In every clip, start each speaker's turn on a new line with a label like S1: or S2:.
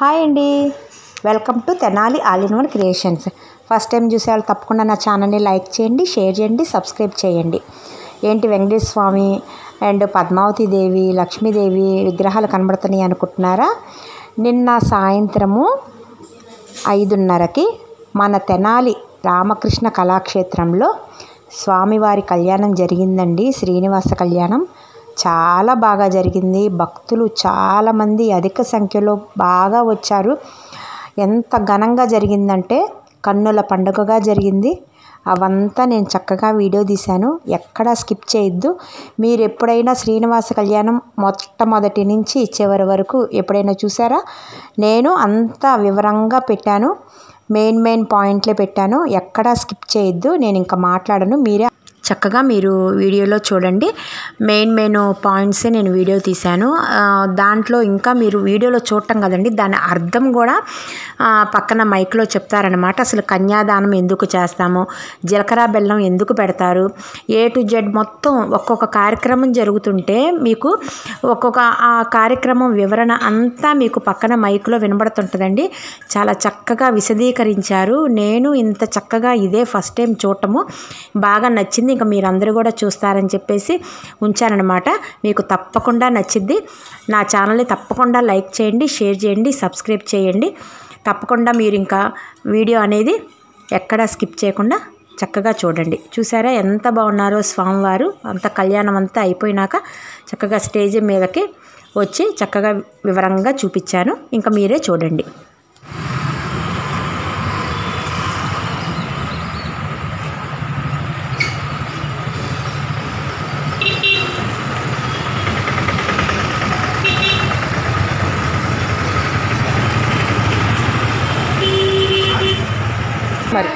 S1: Hi అండి, welcome to Tenali all in one creations. First time చూసే వాళ్ళు తప్పకుండా నా ఛానల్ని లైక్ చేయండి, షేర్ చేయండి, సబ్స్క్రైబ్ చేయండి. ఏంటి వెంకటేశ్వర స్వామి అండ్ పద్మావతి దేవి, లక్ష్మీదేవి విగ్రహాలు కనబడుతున్నాయి అనుకుంటున్నారా? నిన్న సాయంత్రము 5:30కి మన తెనాలి రామకృష్ణ కళాక్షేత్రంలో స్వామివారి కళ్యాణం జరిగిందండి. శ్రీనివాస కళ్యాణం చాలా బాగా జరిగింది. భక్తులు చాలామంది అధిక సంఖ్యలో బాగా వచ్చారు. ఎంత ఘనంగా జరిగిందంటే కన్నుల పండుగగా జరిగింది. అవంతా నేను చక్కగా వీడియో తీశాను, ఎక్కడా స్కిప్ చేయొద్దు. మీరు ఎప్పుడైనా శ్రీనివాస కళ్యాణం మొట్టమొదటి నుంచి చివరి వరకు ఎప్పుడైనా చూసారా? నేను అంతా వివరంగా పెట్టాను, మెయిన్ పాయింట్లే పెట్టాను, ఎక్కడా స్కిప్ చేయొద్దు. నేను ఇంకా మాట్లాడను, మీరే చక్కగా మీరు వీడియోలో చూడండి. మెయిన్ పాయింట్సే నేను వీడియో తీశాను. దాంట్లో ఇంకా మీరు వీడియోలో చూడటం కదండి, దాని అర్థం కూడా పక్కన మైక్లో చెప్తారనమాట. అసలు కన్యాదానం ఎందుకు చేస్తాము, జీలకర్ర బెల్లం ఎందుకు పెడతారు, A to Z మొత్తం ఒక్కొక్క కార్యక్రమం జరుగుతుంటే మీకు ఒక్కొక్క ఆ కార్యక్రమం వివరణ అంతా మీకు పక్కన మైక్లో వినబడుతుంటుందండి. చాలా చక్కగా విశదీకరించారు. నేను ఇంత చక్కగా ఇదే ఫస్ట్ టైం చూడటము, బాగా నచ్చింది. ఇంకా మీరందరూ కూడా చూస్తారని చెప్పేసి ఉంచానన్నమాట. మీకు తప్పకుండా నచ్చిద్ది. నా ఛానల్ని తప్పకుండా లైక్ చేయండి, షేర్ చేయండి, సబ్స్క్రైబ్ చేయండి. తప్పకుండా మీరు ఇంకా వీడియో అనేది ఎక్కడా స్కిప్ చేయకుండా చక్కగా చూడండి. చూసారా ఎంత బాగున్నారో స్వామివారు? అంత కళ్యాణం అంతా అయిపోయినాక చక్కగా స్టేజ్ మీదకి వచ్చి చక్కగా వివరంగా చూపించాను. ఇంకా మీరే చూడండి. మరి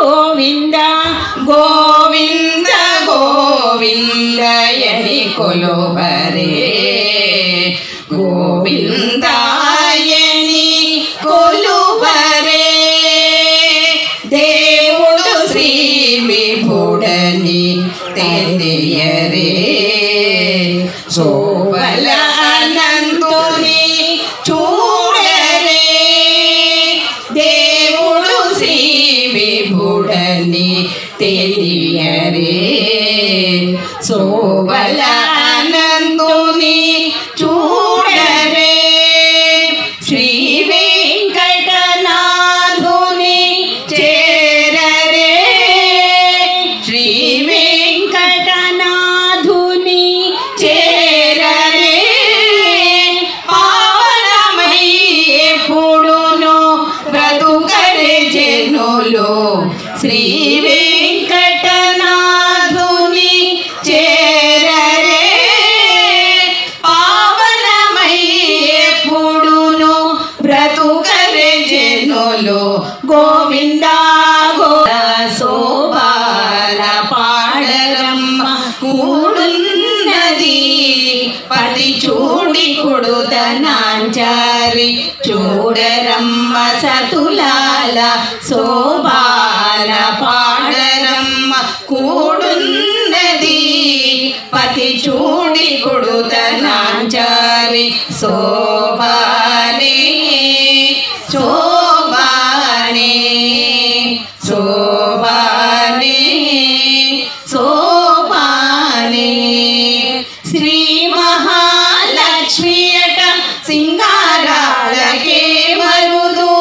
S2: గోవింద గోవిందయని కొలువరే, గోవిందాయని కొలువరే, దేవుడు శ్రీ విభుడని తెలియరే, శోభల అనంతుని చూడరే, దేవుడు శ్రీ విభుడని తెలియరే, శోభల అనంతుని చూడరే, శ్రీ వెంకటనాథుని చేరరే, శ్రీ వెంకటనాథుని చేరరే, పావనమై ఎప్పుడును బ్రతుకరే జనులు, శ్రీ వెంకటనాథుని చేరరే, పావనమై ఎప్పుడును బ్రతుకరే జనులు, గోవింద గోవింద శోభాల పాడరమ్మ కూడున్నది, పతి చూడి కుడుదనాంచారి చూడరమ్మ సతులాల, శోభాల పాడరమ్మ కూడున్నది, పతి చూడి కుడుదనాంచారి శోభానే శోభానే శోభానే శోభానే, శ్రీ మహాలక్ష్మియట సింగారాలకే మరుదు,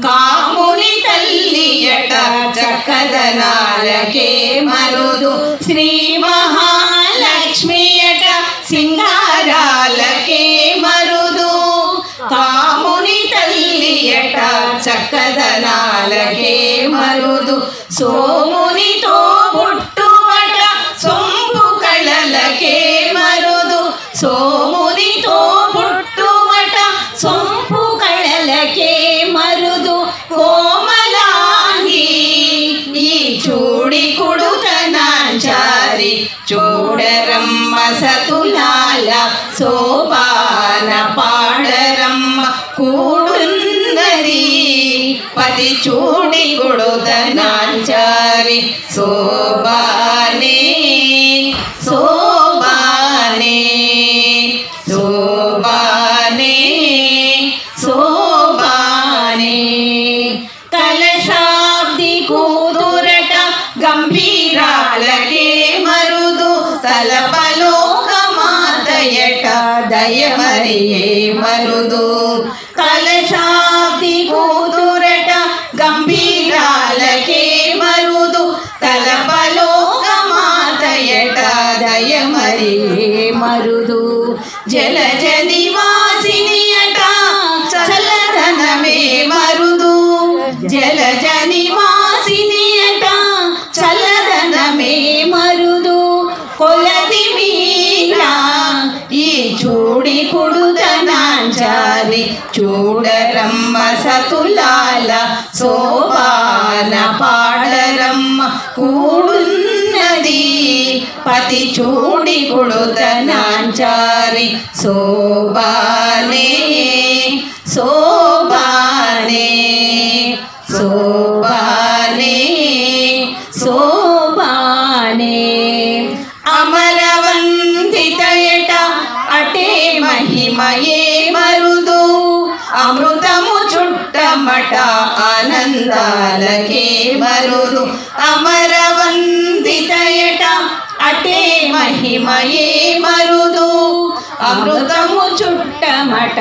S2: కాముని తల్లియట చక్కదనాలకే మరుదు, శ్రీ మహాలక్ష్మియట సింగారాలకే మరుదు, కాముని తల్లియట చక్కదనాలకే మరుదు, సోమునితో పుట్టువట నాంచారి చూడరమ్మ సతులాల శోభాన పాడరమ్మ కూడున్నది పతి చూడి గుడుద నాంచారి శోభానే శోభానే శోభానే శోభానే కలశాబ్ది కూతురట గంభీరాలకే మరుదు తలపలోక మాతయట దయమరియే మరుదు కలశాబ్ది కూతురట గంభీరాలకే మరుదు తలపలోక మాతయట దయమరియే మరుదు జలజ నివాసిని అట చల్లదనమే మరుదు జలజ నివాసిని అట చల్లదనమే మరుదు కొలది మీరా ఈ చూడి కుడుదనాంచారి చూడరమ్మ సతులాల శోభాన పాడరమ్మ కూడున్నది పతి చూడి కుడుదనాంచారి శోభానే శోభానే శోభానే శోభానే అమరవంతితయట అటే మహిమయే మరుదు అమృతము చుట్టమట ఆనందాలకే మరుదు అమరవంతితయట అటే మహిమయే మరుదు అమృతము చుట్టమట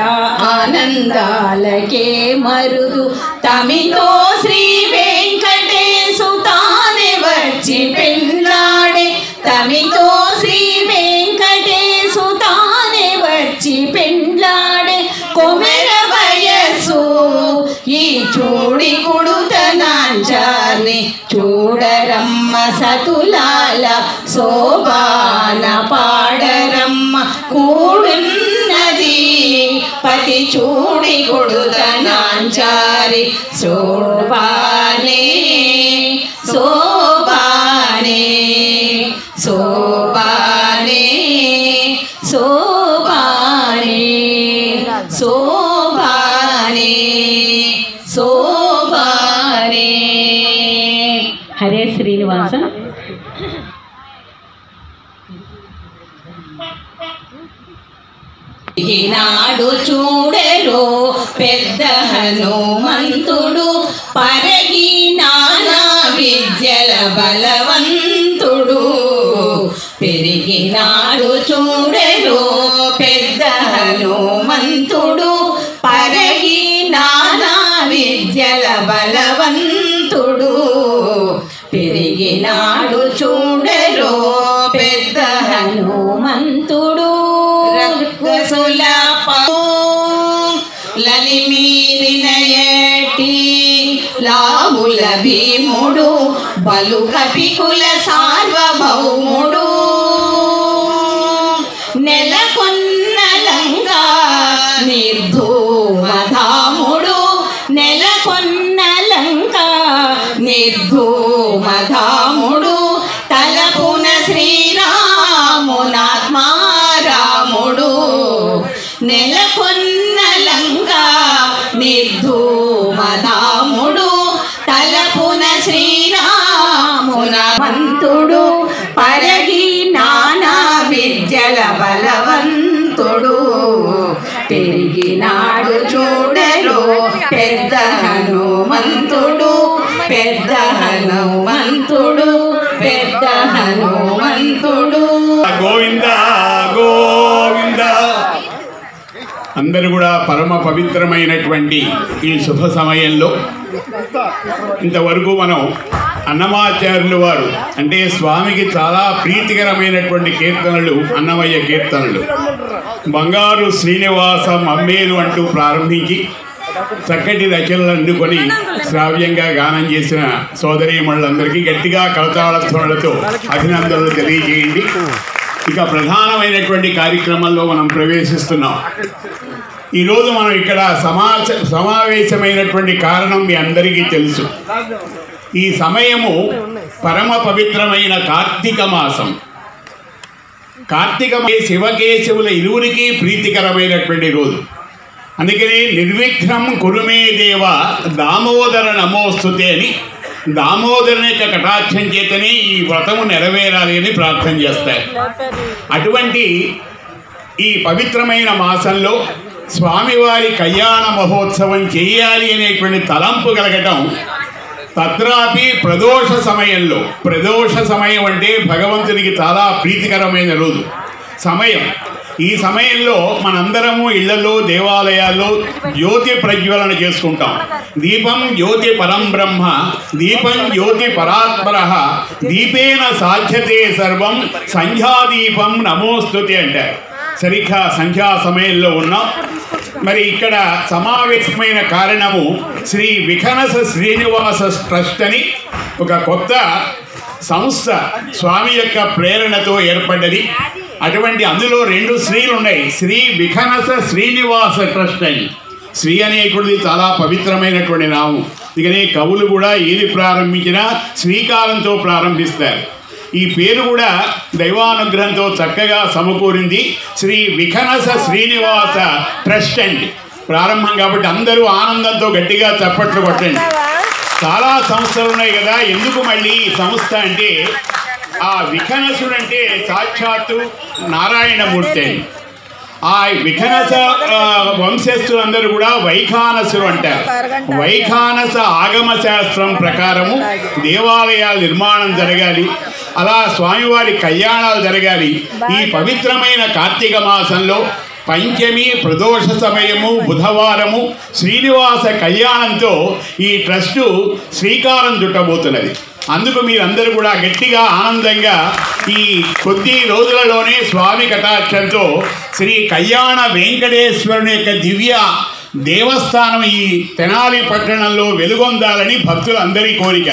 S2: ఆనందాలకే మరుదు తమితో శ్రీ వెంకటేశు తానే వచ్చి పెళ్ళాడే తమితో శ్రీ వెంకటేశు తానే వచ్చి పెళ్ళాడే కొమెర వయస్సు ఈ చూడి కుడుతనాంచారి చూడరమ్మ సతులాల శోభాన పాడరమ్మ కూడున్నది పతి చూడి కుడుతనాంచారి శోభానే శోభానే శోభానే శోభానే శోభానే శోభానే. హరే శ్రీనివాస. ఈనాడు చూడెరో పెద్ద హనుమంతుడు పరగి నానా విద్యల బలవంతుడు పెరిగినాడు చూడెరో పెద్ద హనుమంతుడు పరగి నానా విద్యల బలవంతుడు పెరిగినాడు చూడెరో పెద్ద హనుమంతుడు రక్కసుల లలిమీరినయటి లాముల భీముడు బలు కపికుల సార్వభౌముడు నెలకొన్న లంగా నిర్ధూమధాముడు నెలకొన్న లంకా నిర్ధూమధాముడు తలపున శ్రీరామునాత్మారాముడు నెలకొన్న లంకా నిర్ధూమధాముడు తలపున శ్రీరామునవంతుడు పరగి నానా విద్యల బలవంతుడు పెరిగినాడు చూడరు పెద్ద హనుమంతుడు పెద్ద హనుమంతుడు పెద్ద హనుమంతుడు.
S3: గోవింద గోవింద. అందరూ కూడా పరమ పవిత్రమైనటువంటి ఈ శుభ సమయంలో ఇంతవరకు మనం అన్నమాచార్యులు వారు అంటే స్వామికి చాలా ప్రీతికరమైనటువంటి కీర్తనలు అన్నమయ్య కీర్తనలు బంగారు శ్రీనివాస మమ్మేలు అంటూ ప్రారంభించి చక్కటి రచనలు అందుకొని శ్రావ్యంగా గానం చేసిన సోదరీమణులందరికీ గట్టిగా కరతాళధ్వనులతో అభినందనలు తెలియజేయండి. ఇక ప్రధానమైనటువంటి కార్యక్రమంలో మనం ప్రవేశిస్తున్నాం. ఈరోజు మనం ఇక్కడ సమావేశమైనటువంటి కారణం మీ అందరికీ తెలుసు. ఈ సమయము పరమ పవిత్రమైన కార్తీక మాసం. కార్తీక శివకేశవుల ఇరువురికి ప్రీతికరమైనటువంటి రోజు. అందుకని నిర్విఘ్నం కురుమే దేవ దామోదర నమోస్తుతే అని దామోదరుని యొక్క కటాక్షం చేతనే ఈ వ్రతము నెరవేరాలి అని ప్రార్థన చేస్తారు. అటువంటి ఈ పవిత్రమైన మాసంలో స్వామివారి కళ్యాణ మహోత్సవం చేయాలి అనేటువంటి తలంపు కలగటం, తత్రాపి ప్రదోష సమయంలో, ప్రదోష సమయం అంటే భగవంతునికి చాలా ప్రీతికరమైన రోజు సమయం. ఈ సమయంలో మనందరము ఇళ్లలో దేవాలయాల్లో జ్యోతి ప్రజ్వలన చేసుకుంటాం. దీపం జ్యోతి పరం బ్రహ్మ, దీపం జ్యోతి పరాత్పర, దీపేన సాధ్యతే సర్వం, సంధ్యాదీపం నమోస్తుతే అంటారు. సరిగ్గా సంధ్యా సమయంలో ఉన్నాం. మరి ఇక్కడ సమావేశమైన కారణము శ్రీ విఖనస శ్రీనివాస ట్రస్ట్ అని ఒక కొత్త సంస్థ స్వామి యొక్క ప్రేరణతో ఏర్పడ్డది. అటువంటి అందులో 2 శ్రీలు ఉన్నాయి. శ్రీ విఖనస శ్రీనివాస ట్రస్ట్ అని. శ్రీ అనేటువంటిది చాలా పవిత్రమైనటువంటి నామం. అందుకనే కవులు కూడా ఏది ప్రారంభించినా శ్రీకారంతో ప్రారంభిస్తారు. ఈ పేరు కూడా దైవానుగ్రహంతో చక్కగా సమకూరింది. శ్రీ విఖనస శ్రీనివాస ట్రస్ట్ అండి ప్రారంభం. కాబట్టి అందరూ ఆనందంతో గట్టిగా చప్పట్లు కొట్టండి. చాలా సంస్థలు ఉన్నాయి కదా, ఎందుకు మళ్ళీ ఈ సంస్థ అంటే, ఆ విఖనసుడు అంటే సాక్షాత్తు నారాయణమూర్తి. ఆ విఖనస వంశస్థులందరూ కూడా వైఖానసులు అంటారు. వైఖానస ఆగమ శాస్త్రం ప్రకారము దేవాలయాల నిర్మాణం జరగాలి, అలా స్వామివారి కళ్యాణాలు జరగాలి. ఈ పవిత్రమైన కార్తీక మాసంలో పంచమి ప్రదోష సమయము బుధవారము శ్రీనివాస కళ్యాణంతో ఈ ట్రస్టు శ్రీకారం చుట్టబోతున్నది. అందుకు మీరందరూ కూడా గట్టిగా ఆనందంగా ఈ కొద్ది రోజులలోనే స్వామి కటాక్షంతో శ్రీ కళ్యాణ వెంకటేశ్వరుని యొక్క దివ్య దేవస్థానం ఈ తెనాలి పట్టణంలో వెలుగొందాలని భక్తులందరి కోరిక.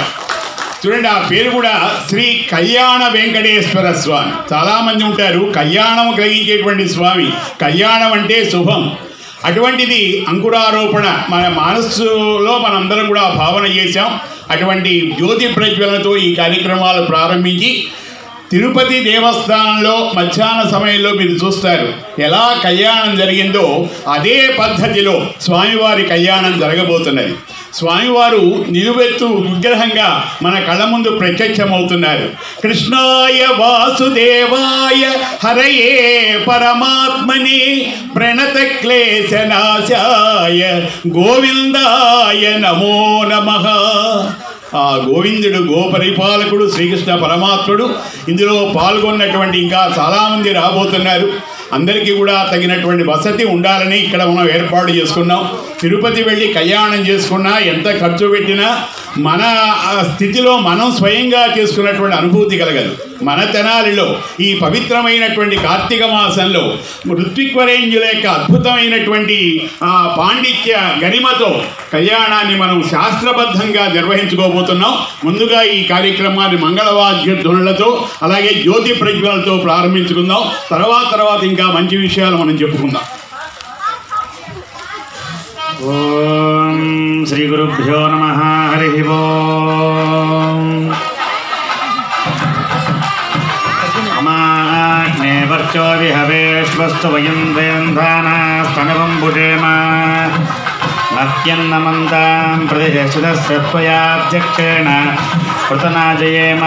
S3: చూడండి, ఆ పేరు కూడా శ్రీ కళ్యాణ వెంకటేశ్వర స్వామి. చాలామంది ఉంటారు కళ్యాణం కలిగించేటువంటి స్వామి. కళ్యాణం అంటే శుభం. అటువంటిది అంకురారోపణ మన మనస్సులో మనందరం కూడా భావన చేశాం. అటువంటి జ్యోతి ప్రజ్వలనతో ఈ కార్యక్రమాలు ప్రారంభించి తిరుపతి దేవస్థానంలో మధ్యాహ్న సమయంలో మీరు చూస్తారు ఎలా కళ్యాణం జరిగిందో అదే పద్ధతిలో స్వామివారి కళ్యాణం జరగబోతున్నది. స్వామివారు నిలువెత్తు విగ్రహంగా మన కళ్ళ ముందు ప్రత్యక్షమవుతున్నారు. కృష్ణాయ వాసుదేవాయ హరయే పరమాత్మనే ప్రణత క్లేశనాశాయ గోవిందాయ నమో నమః. ఆ గోవిందుడు గోపరిపాలకుడు శ్రీకృష్ణ పరమాత్ముడు. ఇందులో పాల్గొన్నటువంటి ఇంకా చాలామంది రాబోతున్నారు. అందరికీ కూడా తగినటువంటి వసతి ఉండాలని ఇక్కడ మనం ఏర్పాటు చేసుకున్నాం. తిరుపతి వెళ్ళి కళ్యాణం చేసుకున్నా ఎంత ఖర్చు పెట్టినా మన స్థితిలో మనం స్వయంగా చేసుకున్నటువంటి అనుభూతి కలగదు. మన తెనాలిలో ఈ పవిత్రమైనటువంటి కార్తీక మాసంలో ఋత్విక్వరేంజుల యొక్క అద్భుతమైనటువంటి పాండిత్య గరిమతో కళ్యాణాన్ని మనం శాస్త్రబద్ధంగా నిర్వహించుకోబోతున్నాం. ముందుగా ఈ కార్యక్రమాన్ని మంగళవాద్య ధ్వనులతో అలాగే జ్యోతి ప్రజ్వలతో ప్రారంభించుకుందాం. తర్వాత ఇంకా మంచి విషయాలు మనం చెప్పుకుందాం.
S4: ఓం శ్రీ గురుభ్యో నమః. హరి ఓం. అమాగ్నే వర్చో విహవేష్వస్తు వయం వేంధానాస్తనవం భుజేమ మహ్యన్నమంతాం ప్రతిశిరస్త్వయాధ్యక్షేణ కృతనాజయేమ.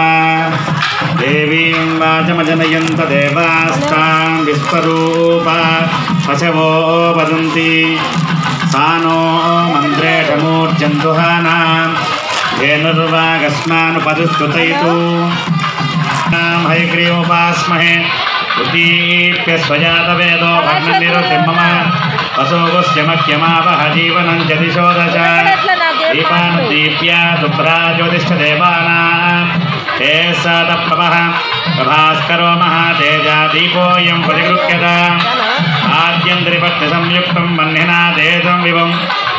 S4: దేవీం వాచమజనయంత దేవాస్తాం విశ్వరూప పశవో వదంతి. సానో మంత్రేషమూర్జంతుహానాం ధేనుర్వాగస్మానుపదుస్తుతైతు. హైగ్రీవోపాస్మహే ఉద్దీప్య స్వజాతవేదో భగ్ననిరుతిర్మమ వసోగుస్య మఖ్యమావహ జీవనం చ దిశో దశ. దీపానుద్దీప్య శుభ్రా జ్యోతిష్ఠ దేవానాం హే సతప్రభః ప్రభాస్కరో మహాతేజా దీపోయం పరిగృహ్యత. ఆద్యంత్రిపత్తి సంయుక్తం వన్నినా దేశం వివం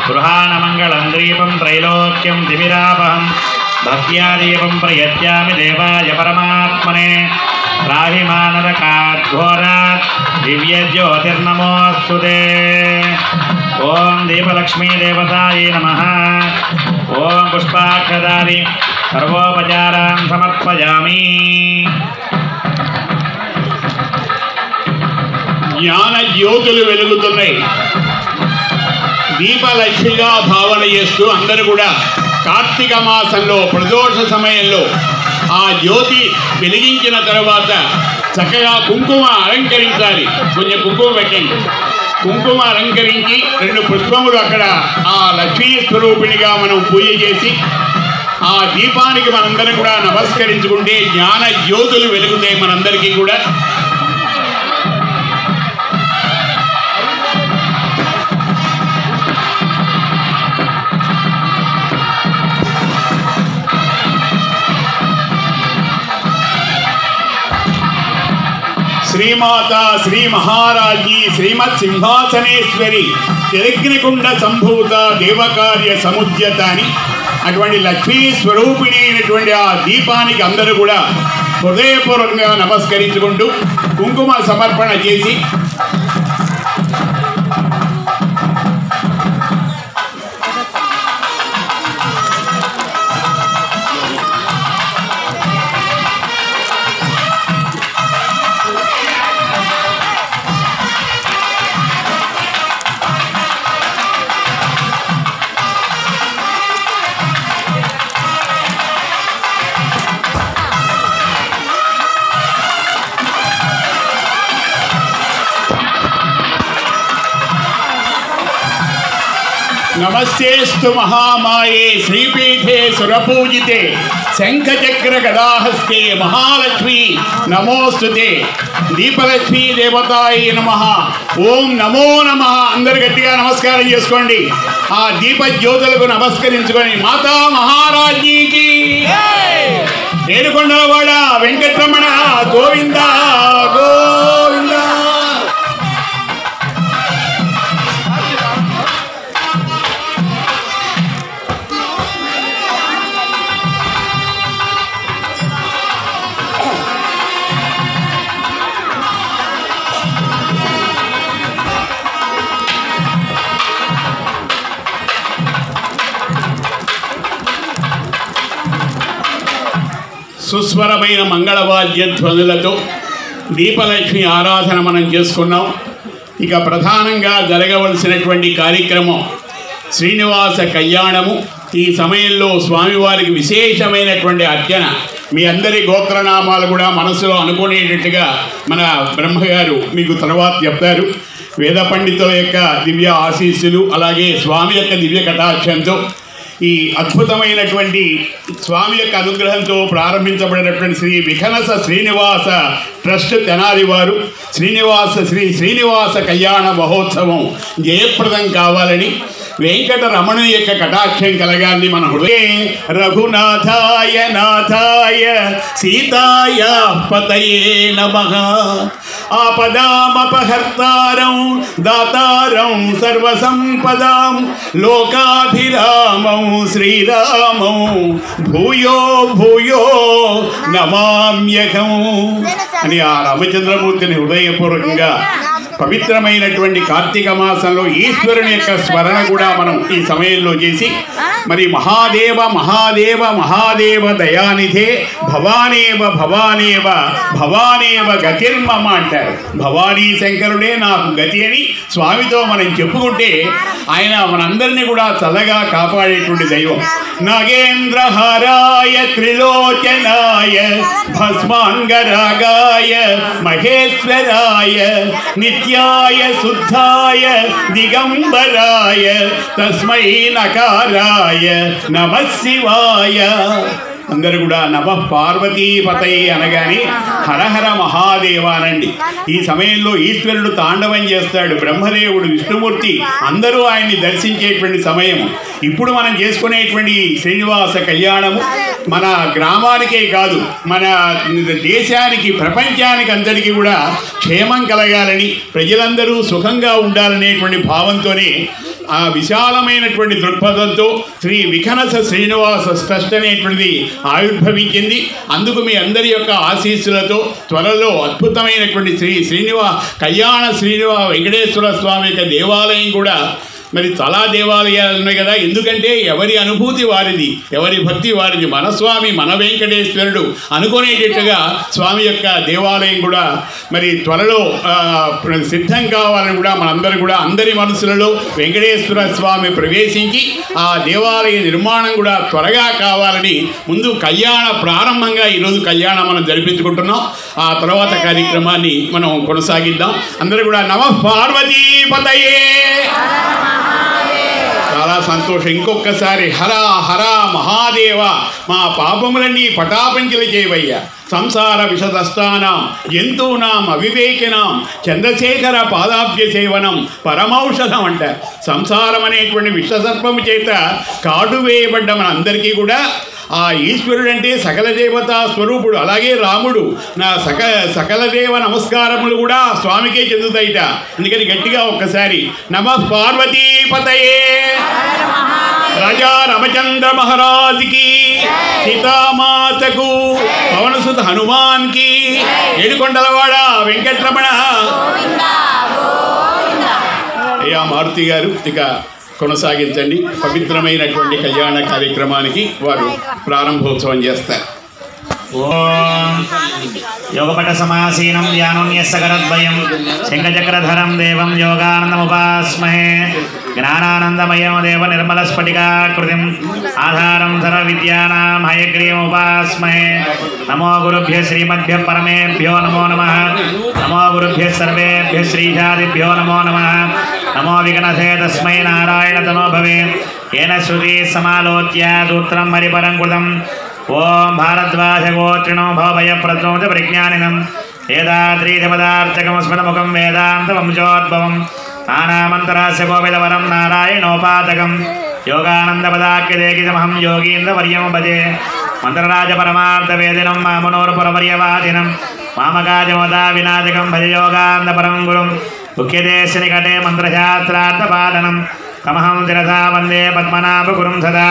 S4: గృహాణమంగళం ద్వీపం త్రైలోక్యం తిమిరాపహం. భక్త్యా దీపం ప్రయత్యామి దేవాయ పరమాత్మనే. రాహిమానరకాద్ఘోరాత్ దివ్యజ్యోతిర్నమోస్తుతే. ఓం దీపలక్ష్మీ దేవతాయే నమః. ఓం పుష్పాక్షదారి సర్వోపచారాన్ సమర్పయామి.
S3: జ్ఞాన జ్యోతులు వెలుగుతున్నాయి. దీపలక్ష్మిగా భావన చేస్తూ అందరూ కూడా కార్తీక మాసంలో ప్రదోష సమయంలో ఆ జ్యోతి వెలిగించిన తర్వాత చక్కగా కుంకుమ అలంకరించాలి. కొంచెం కుంకుమ పెట్టండి. కుంకుమ అలంకరించి 2 పుష్పములు అక్కడ ఆ లక్ష్మీ స్వరూపిణిగా మనం పూజ చేసి ఆ దీపానికి మనందరం కూడా నమస్కరించుకుంటే జ్ఞాన జ్యోతులు వెలుగుతాయి మనందరికీ కూడా. శ్రీమాత శ్రీ మహారాజీ శ్రీమత్ సింహాసనేశ్వరి తిరగ్నికుండ సంభూత దేవకార్య సముద్యత అని అటువంటి లక్ష్మీ స్వరూపిణి అయినటువంటి ఆ దీపానికి అందరూ కూడా హృదయపూర్వకంగా నమస్కరించుకుంటూ కుంకుమ సమర్పణ చేసి నమస్తేస్తు మహామాయే శ్రీపీఠే సురపూజితే శంఖచక్ర గదాహస్తే మహాలక్ష్మి నమోస్తుతే దీపలక్ష్మీ దేవతాయ నమః. ఓం నమో నమః. అందరు గట్టిగా నమస్కారం చేసుకోండి. ఆ దీప జ్యోతులకు నమస్కరించుకొని మాతా మహారాజ్ఞీకి ఏడుకొండలవాడ వెంకటరమణ గోవింద గోవింద. సుస్వరమైన మంగళవాద్య ధ్వనులతో దీపలక్ష్మి ఆరాధన మనం చేసుకున్నాం. ఇక ప్రధానంగా జరగవలసినటువంటి కార్యక్రమం శ్రీనివాస కళ్యాణము. ఈ సమయంలో స్వామివారికి విశేషమైనటువంటి అర్చన. మీ అందరి గోత్రనామాలు కూడా మనసులో అనుకునేటట్టుగా మన బ్రహ్మగారు మీకు తర్వాత చెప్తారు. వేద పండితుల యొక్క దివ్య ఆశీస్సులు అలాగే స్వామి యొక్క దివ్య కటాక్షంతో ఈ అద్భుతమైనటువంటి స్వామి యొక్క అనుగ్రహంతో ప్రారంభించబడినటువంటి శ్రీ విఖనస శ్రీనివాస ట్రస్ట్ తెనాలి వారు శ్రీ శ్రీనివాస కళ్యాణ మహోత్సవం జయప్రదం కావాలని వెంకటరమణుని యొక్క కటాక్షం కలగాన్ని మన హృదయ రఘునాథాయ నాథాయ సీతాయ పతయే నమః. ఆపదామపహర్తారం దాతారం సర్వసంపదాం లోకాభిరామం శ్రీరామం భూయో భూయో నమామ్యహం అని ఆ రామచంద్రమూర్తిని హృదయపూర్వకంగా పవిత్రమైనటువంటి కార్తీక మాసంలో ఈశ్వరుని యొక్క స్మరణ కూడా మనం ఈ సమయంలో చేసి మరి మహాదేవ మహాదేవ మహాదేవ దయానిధే భవానేవ భవానేవ భవానేవ గతిర్మమ అంటారు. భవానీ శంకరుడే నాకు గతి అని స్వామితో మనం చెప్పుకుంటే ఆయన మనందరినీ కూడా చల్లగా కాపాడేటువంటి దైవం. నాగేంద్రహారాయ త్రిలోచనాయ భస్మాంగరాగాయ మహేశ్వరాయ నిత్యాయ శుద్ధాయ దిగంబరాయ తస్మై నకారాయ నమః శివాయ. అందరూ కూడా నమః పార్వతీపతై అనగానే హరహర మహాదేవానండి. ఈ సమయంలో ఈశ్వరుడు తాండవం చేస్తాడు. బ్రహ్మదేవుడు విష్ణుమూర్తి అందరూ ఆయన్ని దర్శించేటువంటి సమయం. ఇప్పుడు మనం చేసుకునేటువంటి శ్రీనివాస కళ్యాణము మన గ్రామానికే కాదు మన దేశానికి ప్రపంచానికి అందరికీ కూడా క్షేమం కలగాలని ప్రజలందరూ సుఖంగా ఉండాలనేటువంటి భావంతోనే ఆ విశాలమైనటువంటి దృక్పథంతో శ్రీ విఖనస శ్రీనివాస ట్రస్ట్ అనేటువంటిది ఆవిర్భవించింది. అందుకు మీ అందరి యొక్క ఆశీస్సులతో త్వరలో అద్భుతమైనటువంటి శ్రీనివాస వెంకటేశ్వర స్వామి యొక్క దేవాలయం కూడా మరి చాలా దేవాలయాలు ఉన్నాయి కదా, ఎందుకంటే ఎవరి అనుభూతి వారిది, ఎవరి భక్తి వారిది. మన స్వామి మన వెంకటేశ్వరుడు అనుకునేటట్టుగా స్వామి యొక్క దేవాలయం కూడా మరి త్వరలో సిద్ధం కావాలని కూడా మనందరూ కూడా అందరి మనసులలో వెంకటేశ్వర స్వామి ప్రవేశించి ఆ దేవాలయ నిర్మాణం కూడా త్వరగా కావాలని ముందు కళ్యాణ ప్రారంభంగా ఈరోజు కళ్యాణం మనం జరిపించుకుంటున్నాం. ఆ తర్వాత కార్యక్రమాన్ని మనం కొనసాగిద్దాం. అందరూ కూడా నమః పార్వతీపతయే. చాలా సంతోషం. ఇంకొకసారి హర హర మహాదేవ, మా పాపములన్నీ పటాపంచలు చేయవయ్యా. సంసార విషదస్థానం జంతూనాం అవివేకినాం చంద్రశేఖర పాదాబ్జ సేవనం పరమౌషధం అంట. సంసారం అనేటువంటి విషసర్పము చేత కాటు వేయబడ్డ మన అందరికీ కూడా ఆ ఈశ్వరుడు అంటే సకల దేవతా స్వరూపుడు. అలాగే రాముడు నా సకల దేవ నమస్కారములు కూడా స్వామికే చెందుతాయిట. అందుకని గట్టిగా ఒక్కసారి నమః పార్వతీపతయే. రాజా రామచంద్ర మహారాజ్కి, సీతామాతకు, పవనసుత హనుమాన్కి, ఏడుకొండలవాడ వెంకటరమణ. అయ్యా మారుతి గారు ఇక కొనసాగించండి. పవిత్రమైనటువంటి కళ్యాణ కార్యక్రమానికి వారు ప్రారంభోత్సవం చేస్తారు.
S4: ఓం యోగపట సమాసీనం ధ్యానోన్యస్సకరద్వయం శంఖచక్రధరం దేవం యోగానందముపాస్మహే. జ్ఞానానందమయం దేవ నిర్మలస్ఫటికాకృతిం ఆధారం సర్వవిద్యానాం హయగ్రీవముపాస్మహే. నమో గురుభ్య శ్రీమద్భ్య పరమేభ్యో నమో నమః. నమో గురుభ్య సర్వేభ్య శ్రీజాదిభ్యో నమో నమః. నమో విఘ్నసే తస్మై నారాయణ తనో భవే. येन श्रुति समालोच्य सूत्रं हरिपरं कृतं. ओं भारद्वाज गोत्रिणो भवभयप्रदो च प्रज्ञानिनं वेदाद्रीजपदार्थकमस्मन्मुखं वेदान्तवंशोद्भवं नानामन्तरास्य गोविदवरं नारायणोपातकं योगानन्दपदाख्यदेकितमहं योगीन्द्रवर्यं भजे. मन्त्रराजपरमार्थवेदिनं मामनोर्परवर्यवादिनं वामकाजमदा विनाशकं भज योगानन्दपरं गुरुं. मुख्यदेशनिकटे मन्त्रशास्त्रार्थपादनं तमहं शिरसा वन्दे पद्मनाभगुरुं सदा.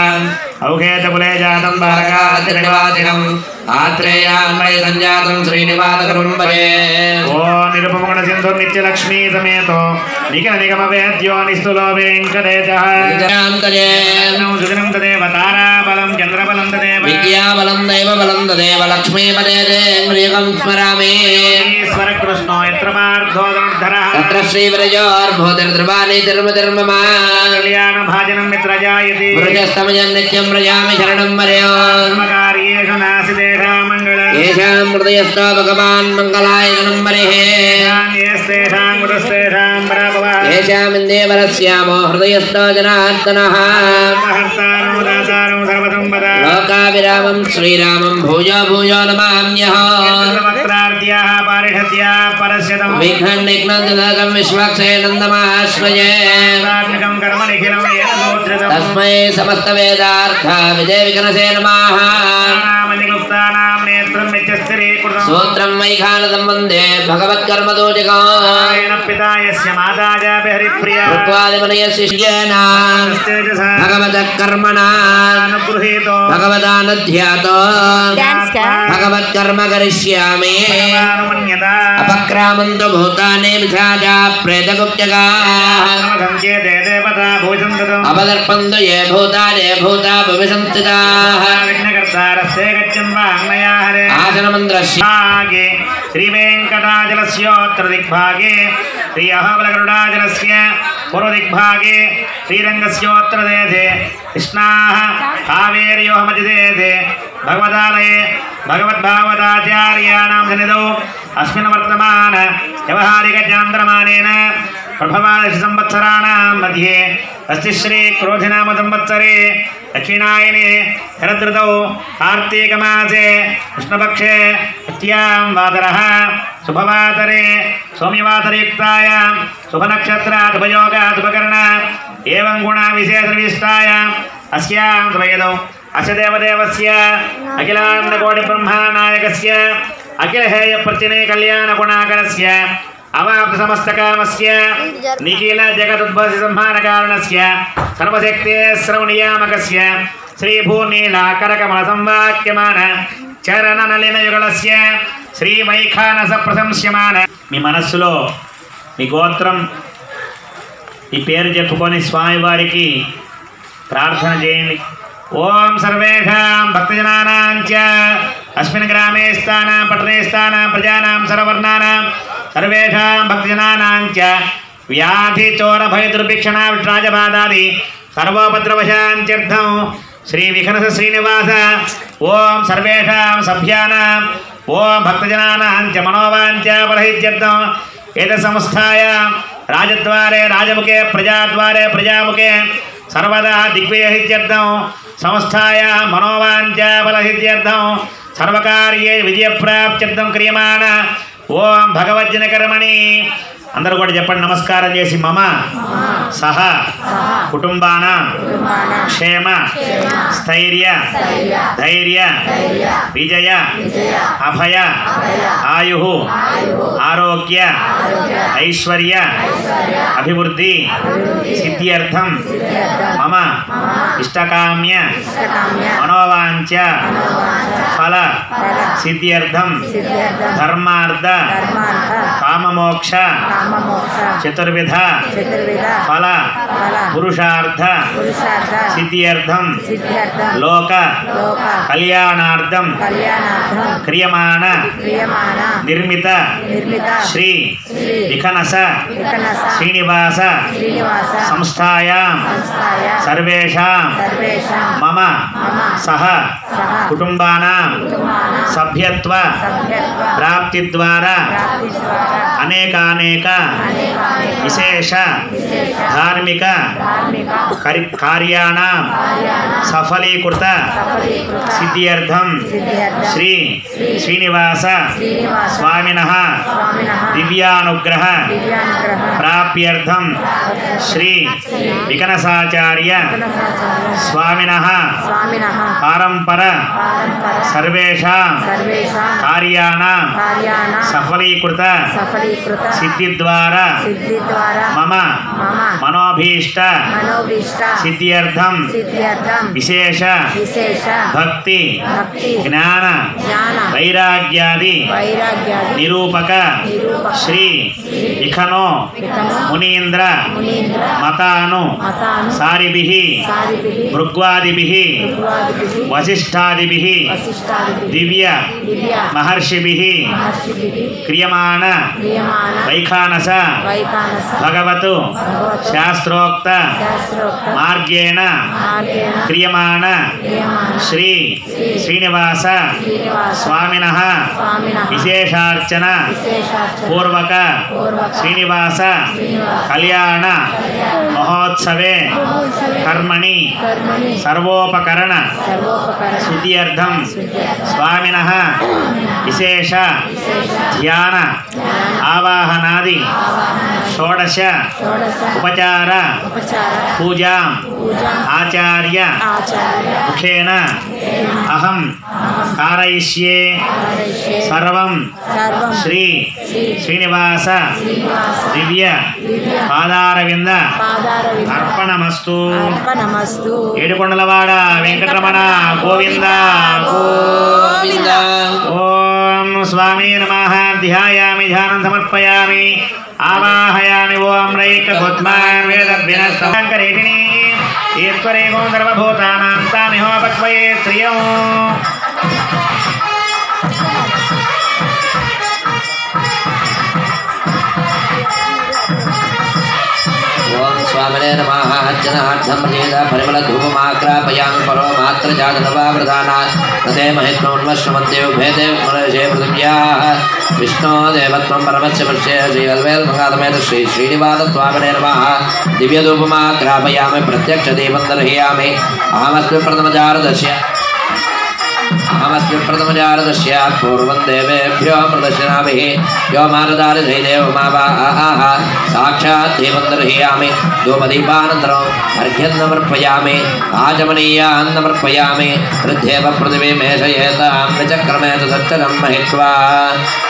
S4: औखेतकुले जातं बालकादिनवादिनम् आत्रेयान्मये सञ्जातं श्रीनिवासगुरुं भजे. ओं निरुपमगुणसिन्धु नित्यलक्ष्मी समेतो निखिलनिगमवेद्यो निस्तुलो वेङ्कटेशः. सुदिनं तदेव ताराबलं चन्द्रबलं तदेव
S2: विद्याबलं दैवबलं तदेव लक्ष्मीपदे मृगं स्मरामि.
S4: ईश्वरकृष्णो यत्र पार्थोदनुद्धरः
S2: तत्र श्रीव्रजोर्भूतिर्ध्रुवाणि धर्मधर्ममा
S4: कल्याणभाजनं मित्रजायते.
S2: व्रजस्तमयं नित्यं व्रजामि शरणं मर्यो.
S4: कर्मकार्येषु नासितेषां मङ्गलं
S2: येषां हृदयस्थो भगवान् मङ्गलाय गणम्बरिः.
S4: येस्तेषां गुरुस्तेषां पराभवः
S2: येषामिन्देवरस्यामो हृदयस्थो जनार्दनः.
S4: हर्तारं दातारं सर्वसम्पदां
S2: लोकाभिरामं श्रीरामं भूयो भूयो नमाम्यः.
S4: वक्त्रार्त्याः पारिषत्याः परस्यतं
S2: विघ्ननिघ्नन्दकं विश्वक्सेनन्दमाश्रये.
S4: सात्विकं कर्म निखिलं येन सूत्रितं
S2: तस्मै समस्तवेदार्थ विजयविघ्नसे नमः.
S4: नामनिगुप्तानां नेत्रं नित्यस्थिरीकृतं
S2: सूत्रं वैखानदं वन्दे भगवत्कर्मदोजकम्.
S4: नारायण पिता यस्य माता च हरिप्रिया
S2: कृत्वादिमनयशिष्येन
S4: तेजसा
S2: भगवतः कर्मणा
S4: अनुगृहीतो
S2: भगवदानध्यातो भगवत्कर्म करिष्यामि.
S4: भगवानुमन्यता
S2: अपक्रामन्तु भूतानि पिशाचा प्रेतगुप्तकाः.
S4: संकेते देवता भूषन्तम्
S2: अपदर्पन्तु ये भूतानि भूता भविसंस्थिताः.
S4: विघ्नकर्तारस्य गच्छन् वाङ्मया हरे.
S2: आसनमन्त्रस्य
S4: भागे श्रीवेङ्कटाचलस्योत्तर दिग्भागे श्री अहबलगरुडाचलस्य पूर्वदिग्भागे श्रीरङ्गस्योत्तरदेशे कृष्णाः कावेर्योः मध्यदेशे भगवदालये भगवद्भागवताचार्याणां सन्निधौ अस्मिन् वर्तमान व्यवहारिकचान्द्रमानेन प्रभवादश संवत्सराणां मध्ये अस्ति श्री क्रोधिनाम संवत्सरे दक्षिणायने शरदृतौ कार्तीकमासे कृष्णपक्षे तृतीयां वासरः शुभवासरे सौम्यवासरयुक्तायां शुभनक्षत्रात् शुभयोगात् शुभकर्ण एवं गुणविशेषविशिष्टायाम् अस्यां द्वयदौ अस्य देवदेवस्य अखिलाण्डकोटिब्रह्मानायकस्य अखिलहेयप्रचिने कल्याणगुणाकरस्य अवाप्त समस्तकामस्य निखिल जगदुद्भवस्य संहारकारणस्य सर्वशक्ते श्रवणियामकस्य श्रीभूनीलाकरकमलसंवाक्यमान चरणनलिनयुगलस्य श्रीवैखानस प्रशंस्यमान. మీ మనస్సులో మీ గోత్రం ఈ పేరు చెప్పుకొని స్వామివారికి ప్రార్థన చేయండి. ఓం సర్వేషాం భక్తజనానాం చ అస్మిన్ గ్రామే స్థానాం పట్టణే స్థానాం ప్రజానాం సర్వవర్ణానాం సర్వేషాం భక్తజనానాం చ వ్యాధి చోర భయ దుర్భిక్షణ విట్రాజబాధాది సర్వోపద్రవశాంత్యర్థం శ్రీ విఘ్నస శ్రీనివాస ఓం సర్వేషాం సభ్యానాం ఓం భక్తజనానాం చ మనోవాంఛ ఫలహిత్యర్థం ఏతత్ సంస్థాయ రాజద్వారే రాజముఖే ప్రజాద్వారే ప్రజాముఖే సర్వదా దిగ్విజయహిత్యర్థం సంస్థాయ మనోవాంఛ ఫలహిత్యర్థం సర్వకార్యే విజయప్రాప్త్యర్థం క్రియమాణ ఓం భగవజ్జన కర్మణి. అందరూ కూడా చెప్పండి. నమస్కారం చేసి మమ సహ కుటుంబాన క్షేమ స్థైర్య ధైర్య విజయ అభయ ఆయు ఆరోగ్య ఐశ్వర్య అభివృద్ధి సిద్ధ్యర్థం మమ ఇష్టకామ్య మనోవాంఛ ఫల సిద్ధ్యర్థం ధర్మార్థ కామమోక్ష చతుర్విధ ఫల పురుషార్థ సిద్ధ్యర్థం లోక కళ్యాణార్థం క్రియమాణ నిర్మిత శ్రీ విఘ్నస శ్రీనివాస సంస్థాయాం సర్వేషాం మమ సహ కుటుంబానాం సభ్యత్వ ప్రాప్తి ద్వారా అనేకానేక విశేష ధార్మిక కార్యాణం సఫలీకృత సిద్ధ్యర్థం శ్రీ శ్రీనివాస స్వామినః దివ్యానుగ్రహ ప్రాప్త్యర్థం శ్రీ విఘ్నసాచార్య స్వామినః పారంపర సర్వేషాం కార్యాణం సఫలీకృత సిద్ధి ద్వారా మమ మనోభీష్ట సిద్ధ్యర్థం విశేష భక్తి జ్ఞాన వైరాగ్యాది నిరూపక శ్రీ విఖనో మునీంద్ర మతాను సారిభిః భృగ్వాదిభిః వశిష్ఠాదిభిః దివ్య మహర్షిభిః క్రియమాణ వైఖానస భగవతు శాస్త్రోక్త మార్గేణ క్రియమాణ శ్రీ శ్రీనివాస స్వామినః విశేషార్చన పూర్వక శ్రీనివాస కళ్యాణ మహోత్సవే కర్మణి సర్వోపకరణ శుద్ధ్యర్థం స్వామినః విశేష ధ్యాన ఆవాహనాది షోడశ ఉపచార పూజాం ఆచార్య ముఖేన అహం కారయిష్యే సర్వం శ్రీ శ్రీనివాస దివ్య పాదారవింద అర్పణమస్తు. ఏడుకొండలవాడ వెంకటరమణ గోవింద గోవింద. ఓం స్వామి నమః. ధ్యాయామి ధ్యానం సమర్పయామి ఆవాహయామి. ఓం రైకపుత్మాన్ వేదద్వినస్తకంకరేటిని ఈశ్వరేగో సర్వభూతానాం తామిహోపక్వయే శ్రియం.
S2: ఓం స్వామినే నమః. అర్చనార్థం ప్రజేద పరిమళ ధూపమాగ్రాపయామి పరో మాత్ర జాతనవావృధానాత్ తదే మహిత్వమున్వశ్రమంతే ఉభయదే మనోజే పృథివ్యాః విష్ణో దేవత్వం పరమస్య పృష్ఠే శ్రీ అల్వేల్ మంగాతమేత శ్రీ శ్రీనివాస స్వామినే నమః. దివ్యధూపమాగ్రాపయామి ప్రత్యక్ష దీపం దర్శయామి. అహమస్మి ప్రథమజారదస్యాత్ పూర్వం దేవేభ్యో ప్రదర్శయామి. यो मारदारिधैदेवमावाह साक्षात् देवं दर्शयामि. धूपदीपानन्तरम् अर्घ्यं समर्पयामि. आचमनीयान् समर्पयामि. वृद्धेव पृथिवी मेषयेतां विचक्रमे सच्चलं महित्वा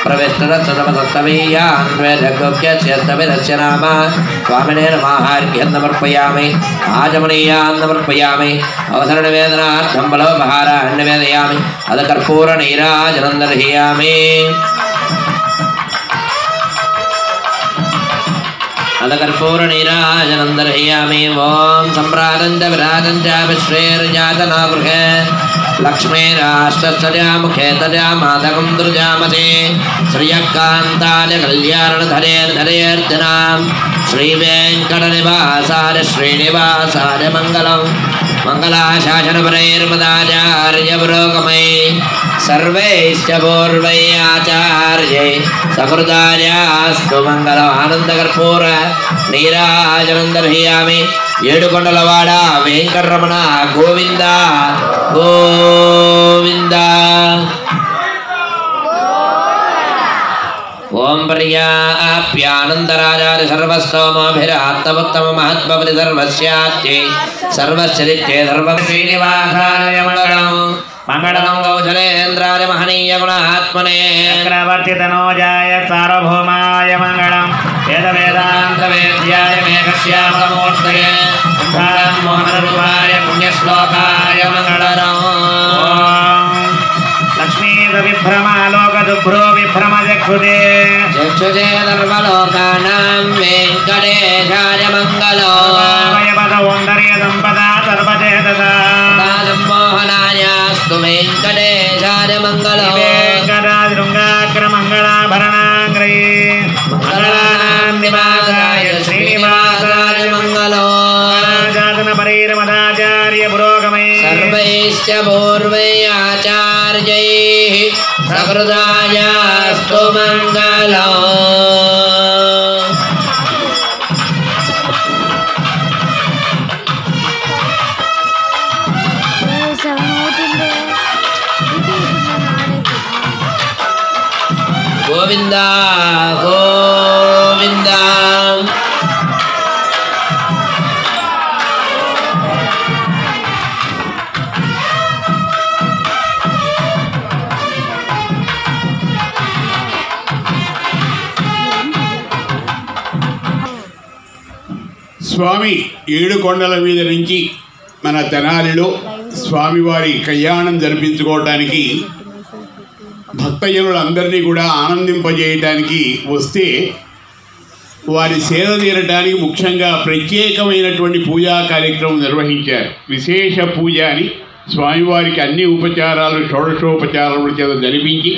S2: प्रविष्टरत्सतमसप्तमीयान् द्वेजगोप्यस्यस्तविरस्य नाम स्वामिने नमः. अर्घ्यं समर्पयामि. आचमनीयान् समर्पयामि. अवसरनिवेदनार्थं बलोपहारान् निवेदयामि. अदकर्पूरनीराजनं दर्शयामि. आनन्दकर्पूरनीराजनं दर्शयामि ॐ सम्प्रातं च विराजं च विश्वेर्जातना गृहे लक्ष्मीराष्ट्रस्तया मुखे तया मादकं दुर्जामते श्रियकान्ताय कल्याणधरेर्धरेऽर्चनां श्रीवेङ्कटनिवासाय श्रीनिवासाय मङ्गलं मङ्गलाशासनपरैर्मदाचार्यपुरोगमै सर्वैश्च पूर्वै आचार्यै सकृदायास्तु मङ्गलम् आनन्दकर्पूर नीराजनं दर्शयामि ఏడుకొండలవాడ వెంకటరమణ గోవింద గోవింద ఓం పర్యాప్యానందరాజాది సర్వస్తోమభిరాత్తముత్తమ మహత్వపతి సర్వస్యాత్యై సర్వశ్చరిత్రే సర్వ శ్రీనివాసాయ మంగళం మంగళం కౌశలేంద్రాయ మహనీయ గుణాత్మనే
S4: చక్రవర్తి తనోజాయ సార్వభౌమాయ మంగళం వేదవేదాంతవేద్యాయ మేఘశ్యామలమూర్తయే మోహనరూపాయ పుణ్యశ్లోకాయ మంగళం లక్ష్మీవిభ్రమాలోకదుభ్రో విభ్రమచక్షుదే
S2: చక్షుషే సర్వలోకానాం వెంకటేశాయ మంగళం
S4: పదౌందర్యదంపదా సర్వచేతసా
S2: మోహనాయాస్తు వెంకటేశాయ మంగళం
S4: వెంకటాద్రుంగాగ్రమంగళాభరణాంగ్రై మంగళాన్నివాసాయ శ్రీనివాసాయ
S2: మంగళం
S4: జాతనపరైర్మదాచార్య పురోగమై
S2: సర్వైశ్చ పూర్వై ఆచార్యైః సకృదాయాస్తు మంగళం గోవింద గోవింద
S3: స్వామి ఏడుకొండల మీద నుంచి మన తెనాలిలో స్వామివారి కళ్యాణం జరిపించుకోవటానికి భక్తజనులందరినీ కూడా ఆనందింపజేయటానికి వస్తే వారి సేవ తీరటానికి ముఖ్యంగా ప్రత్యేకమైనటువంటి పూజా కార్యక్రమం నిర్వహించారు. విశేష పూజ అని స్వామివారికి అన్ని ఉపచారాలు షోడశోపచారాల చేత జరిపించి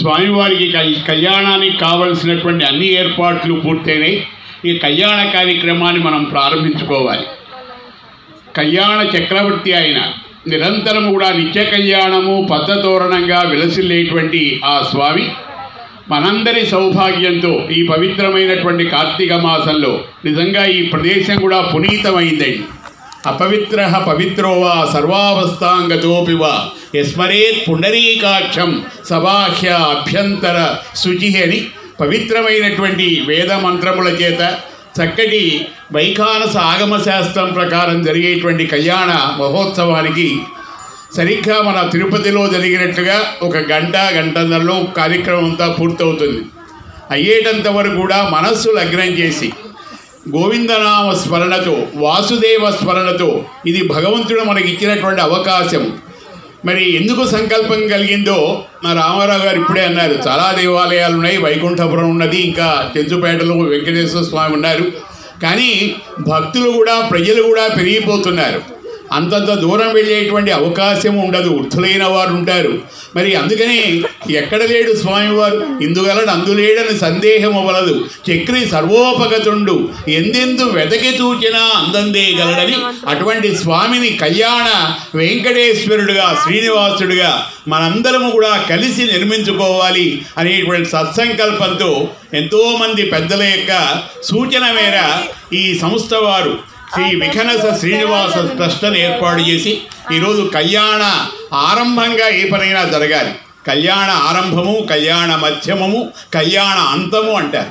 S3: స్వామివారికి కళ్యాణానికి కావలసినటువంటి అన్ని ఏర్పాట్లు పూర్తయినాయి. ఈ కళ్యాణ కార్యక్రమాన్ని మనం ప్రారంభించుకోవాలి. కళ్యాణ చక్రవర్తి ఆయన నిరంతరం కూడా నిత్య కళ్యాణము పద్ధతోరణంగా విలసిల్లేటువంటి ఆ స్వామి మనందరి సౌభాగ్యంతో ఈ పవిత్రమైనటువంటి కార్తీక మాసంలో నిజంగా ఈ ప్రదేశం కూడా పునీతమైందండి. అపవిత్ర పవిత్రోవా సర్వావస్థాంగతోపివా యస్మరేత్ పుండరీకాక్షం సబాహ్య అభ్యంతర శుచి అని పవిత్రమైనటువంటి వేద మంత్రముల చేత చక్కటి వైఖానస ఆగమ శాస్త్రం ప్రకారం జరిగేటువంటి కళ్యాణ మహోత్సవానికి సరిగ్గా మన తిరుపతిలో జరిగినట్టుగా ఒక గంటన్నరలో కార్యక్రమం అంతా పూర్తవుతుంది. అయ్యేటంత వరకు కూడా మనస్సు లగ్నం చేసి గోవిందనామ స్మరణతో వాసుదేవ స్మరణతో ఇది భగవంతుడు మనకి ఇచ్చినటువంటి అవకాశం. మరి ఎందుకు సంకల్పం కలిగిందో మా రామారావు గారు ఇప్పుడే అన్నారు. చాలా దేవాలయాలు ఉన్నాయి, వైకుంఠపురం ఉన్నది, ఇంకా చెంచుపేటలో వెంకటేశ్వర స్వామి ఉన్నారు. కానీ భక్తులు కూడా ప్రజలు కూడా పెరిగిపోతున్నారు. అంతంత దూరం వెళ్ళేటువంటి అవకాశం ఉండదు, వృద్ధులైన వారు ఉంటారు. మరి అందుకని ఎక్కడ లేడు స్వామివారు, ఇందుగలడు అందులేడని సందేహం అవ్వలదు. చక్రి సర్వోపగతుండు ఎందెందు వెతకి చూచినా అందందే గలడని అటువంటి స్వామిని కళ్యాణ వెంకటేశ్వరుడుగా శ్రీనివాసుడుగా మనందరము కూడా కలిసి నిర్మించుకోవాలి అనేటువంటి సత్సంకల్పంతో ఎంతోమంది పెద్దల యొక్క సూచన మేర ఈ సంస్థ వారు శ్రీ విఘనస శ్రీనివాస ట్రస్ట్ని ఏర్పాటు చేసి ఈరోజు కళ్యాణ ఆరంభంగా ఏ పనైనా జరగాలి. కళ్యాణ ఆరంభము, కళ్యాణ మధ్యమము, కళ్యాణ అంతము అంటారు.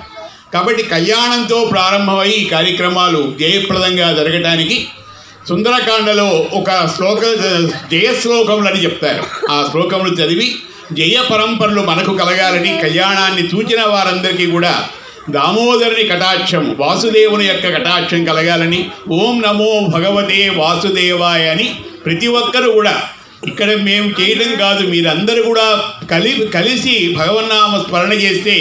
S3: కాబట్టి కళ్యాణంతో ప్రారంభమై ఈ కార్యక్రమాలు జయప్రదంగా జరగటానికి సుందరకాండలో ఒక జయ శ్లోకములని చెప్తారు. ఆ శ్లోకములు చదివి జయ పరంపరలు మనకు కలగాలని, కళ్యాణాన్ని చూచిన వారందరికీ కూడా దామోదరుని కటాక్షం, వాసుదేవుని యొక్క కటాక్షం కలగాలని, ఓం నమో భగవతే వాసుదేవాయ అని ప్రతి ఒక్కరూ కూడా ఇక్కడ మేము చేయడం కాదు, మీరందరూ కూడా కలిసి భగవన్నామ స్మరణ చేస్తే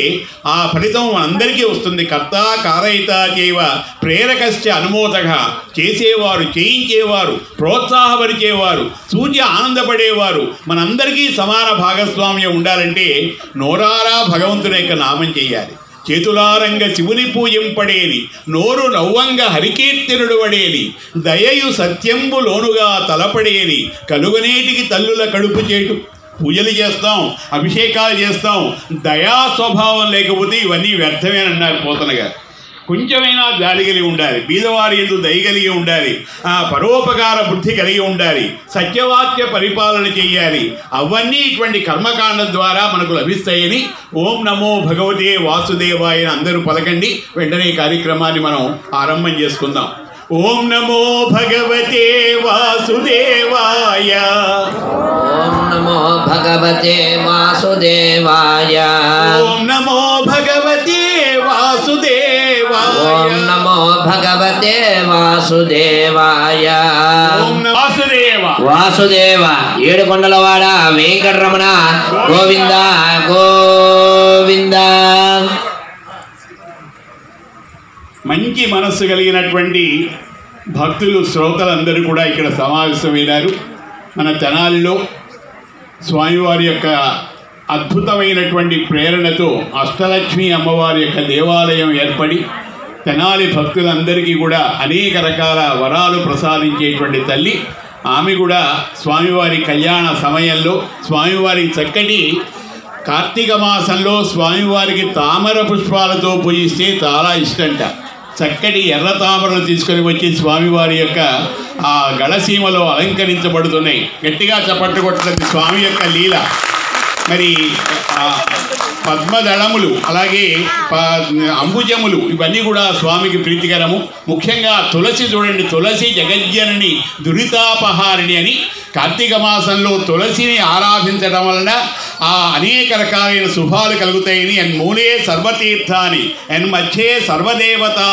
S3: ఆ ఫలితం అందరికీ వస్తుంది. కర్త కారయిత చేవ ప్రేరకశ్చ అనుమోదక, చేసేవారు, చేయించేవారు, ప్రోత్సాహపరిచేవారు, సూర్య ఆనందపడేవారు మనందరికీ సమాన భాగస్వామ్యం ఉండాలంటే నోరారా భగవంతుని యొక్క నామం చేయాలి. చేతులారంగ శివుని పూజింపడేని, నోరు నవ్వంగ హరికీర్తనుడు వడేని, దయయు సత్యంబు లోనుగా తలపడేని, కలుగనేటికి తల్లుల కడుపు చేటు. పూజలు చేస్తాం, అభిషేకాలు చేస్తాం, దయా స్వభావం లేకపోతే ఇవన్నీ వ్యర్థమేనన్నారు పోతన గారు. కొంచెమైనా జాలి కలిగి ఉండాలి, బీదవారి యందు దయ కలిగి ఉండాలి, పరోపకార బుద్ధి కలిగి ఉండాలి, సత్యవాక్య పరిపాలన చేయాలి. అవన్నీ ఇటువంటి కర్మకాండం ద్వారా మనకు లభిస్తాయని ఓం నమో భగవతే వాసుదేవాయ అందరూ పలకండి. వెంటనే కార్యక్రమాన్ని మనం ఆరంభం చేసుకుందాం. ఓం నమో భగవతే వాసుదేవాయ.
S2: ఓం నమో భగవతే వాసుదేవాయ.
S3: ఓం నమో భగవతే వాసుదేవాయ.
S2: ఓం నమో భగవతే వాసుదేవాయ.
S3: వాసుదేవ
S2: వాసుదేవ ఏడుకొండలవాడ వెంకటరమణ గోవింద గోవింద.
S3: మంచి మనస్సు కలిగినటువంటి భక్తులు, శ్రోతలందరూ కూడా ఇక్కడ సమావేశమైనారు. మన తెనాలిలో స్వామివారి యొక్క అద్భుతమైనటువంటి ప్రేరణతో అష్టలక్ష్మి అమ్మవారి యొక్క దేవాలయం ఏర్పడి తెనాలి భక్తులందరికీ కూడా అనేక రకాల వరాలు ప్రసాదించేటువంటి తల్లి. ఆమె కూడా స్వామివారి కళ్యాణ సమయంలో స్వామివారి చక్కటి కార్తీక మాసంలో స్వామివారికి తామర పుష్పాలతో పూజిస్తే చాలా ఇష్టంట. చక్కటి ఎర్ర తామరలు తీసుకొని వచ్చి స్వామివారి యొక్క ఆ గళసీమలో అలంకరించబడుతున్నాయి. గట్టిగా చప్పట్లు కొట్టడం స్వామి యొక్క లీల. మరి పద్మదళములు అలాగే అంబుజములు ఇవన్నీ కూడా స్వామికి ప్రీతికరము. ముఖ్యంగా తులసి చూడండి, తులసి జగజ్జనని దురితాపహారిణి అని కార్తీక మాసంలో తులసిని ఆరాధించడం వలన అనేక రకాలైన శుభాలు కలుగుతాయని. మూలే సర్వతీర్థాని మధ్యే సర్వదేవతా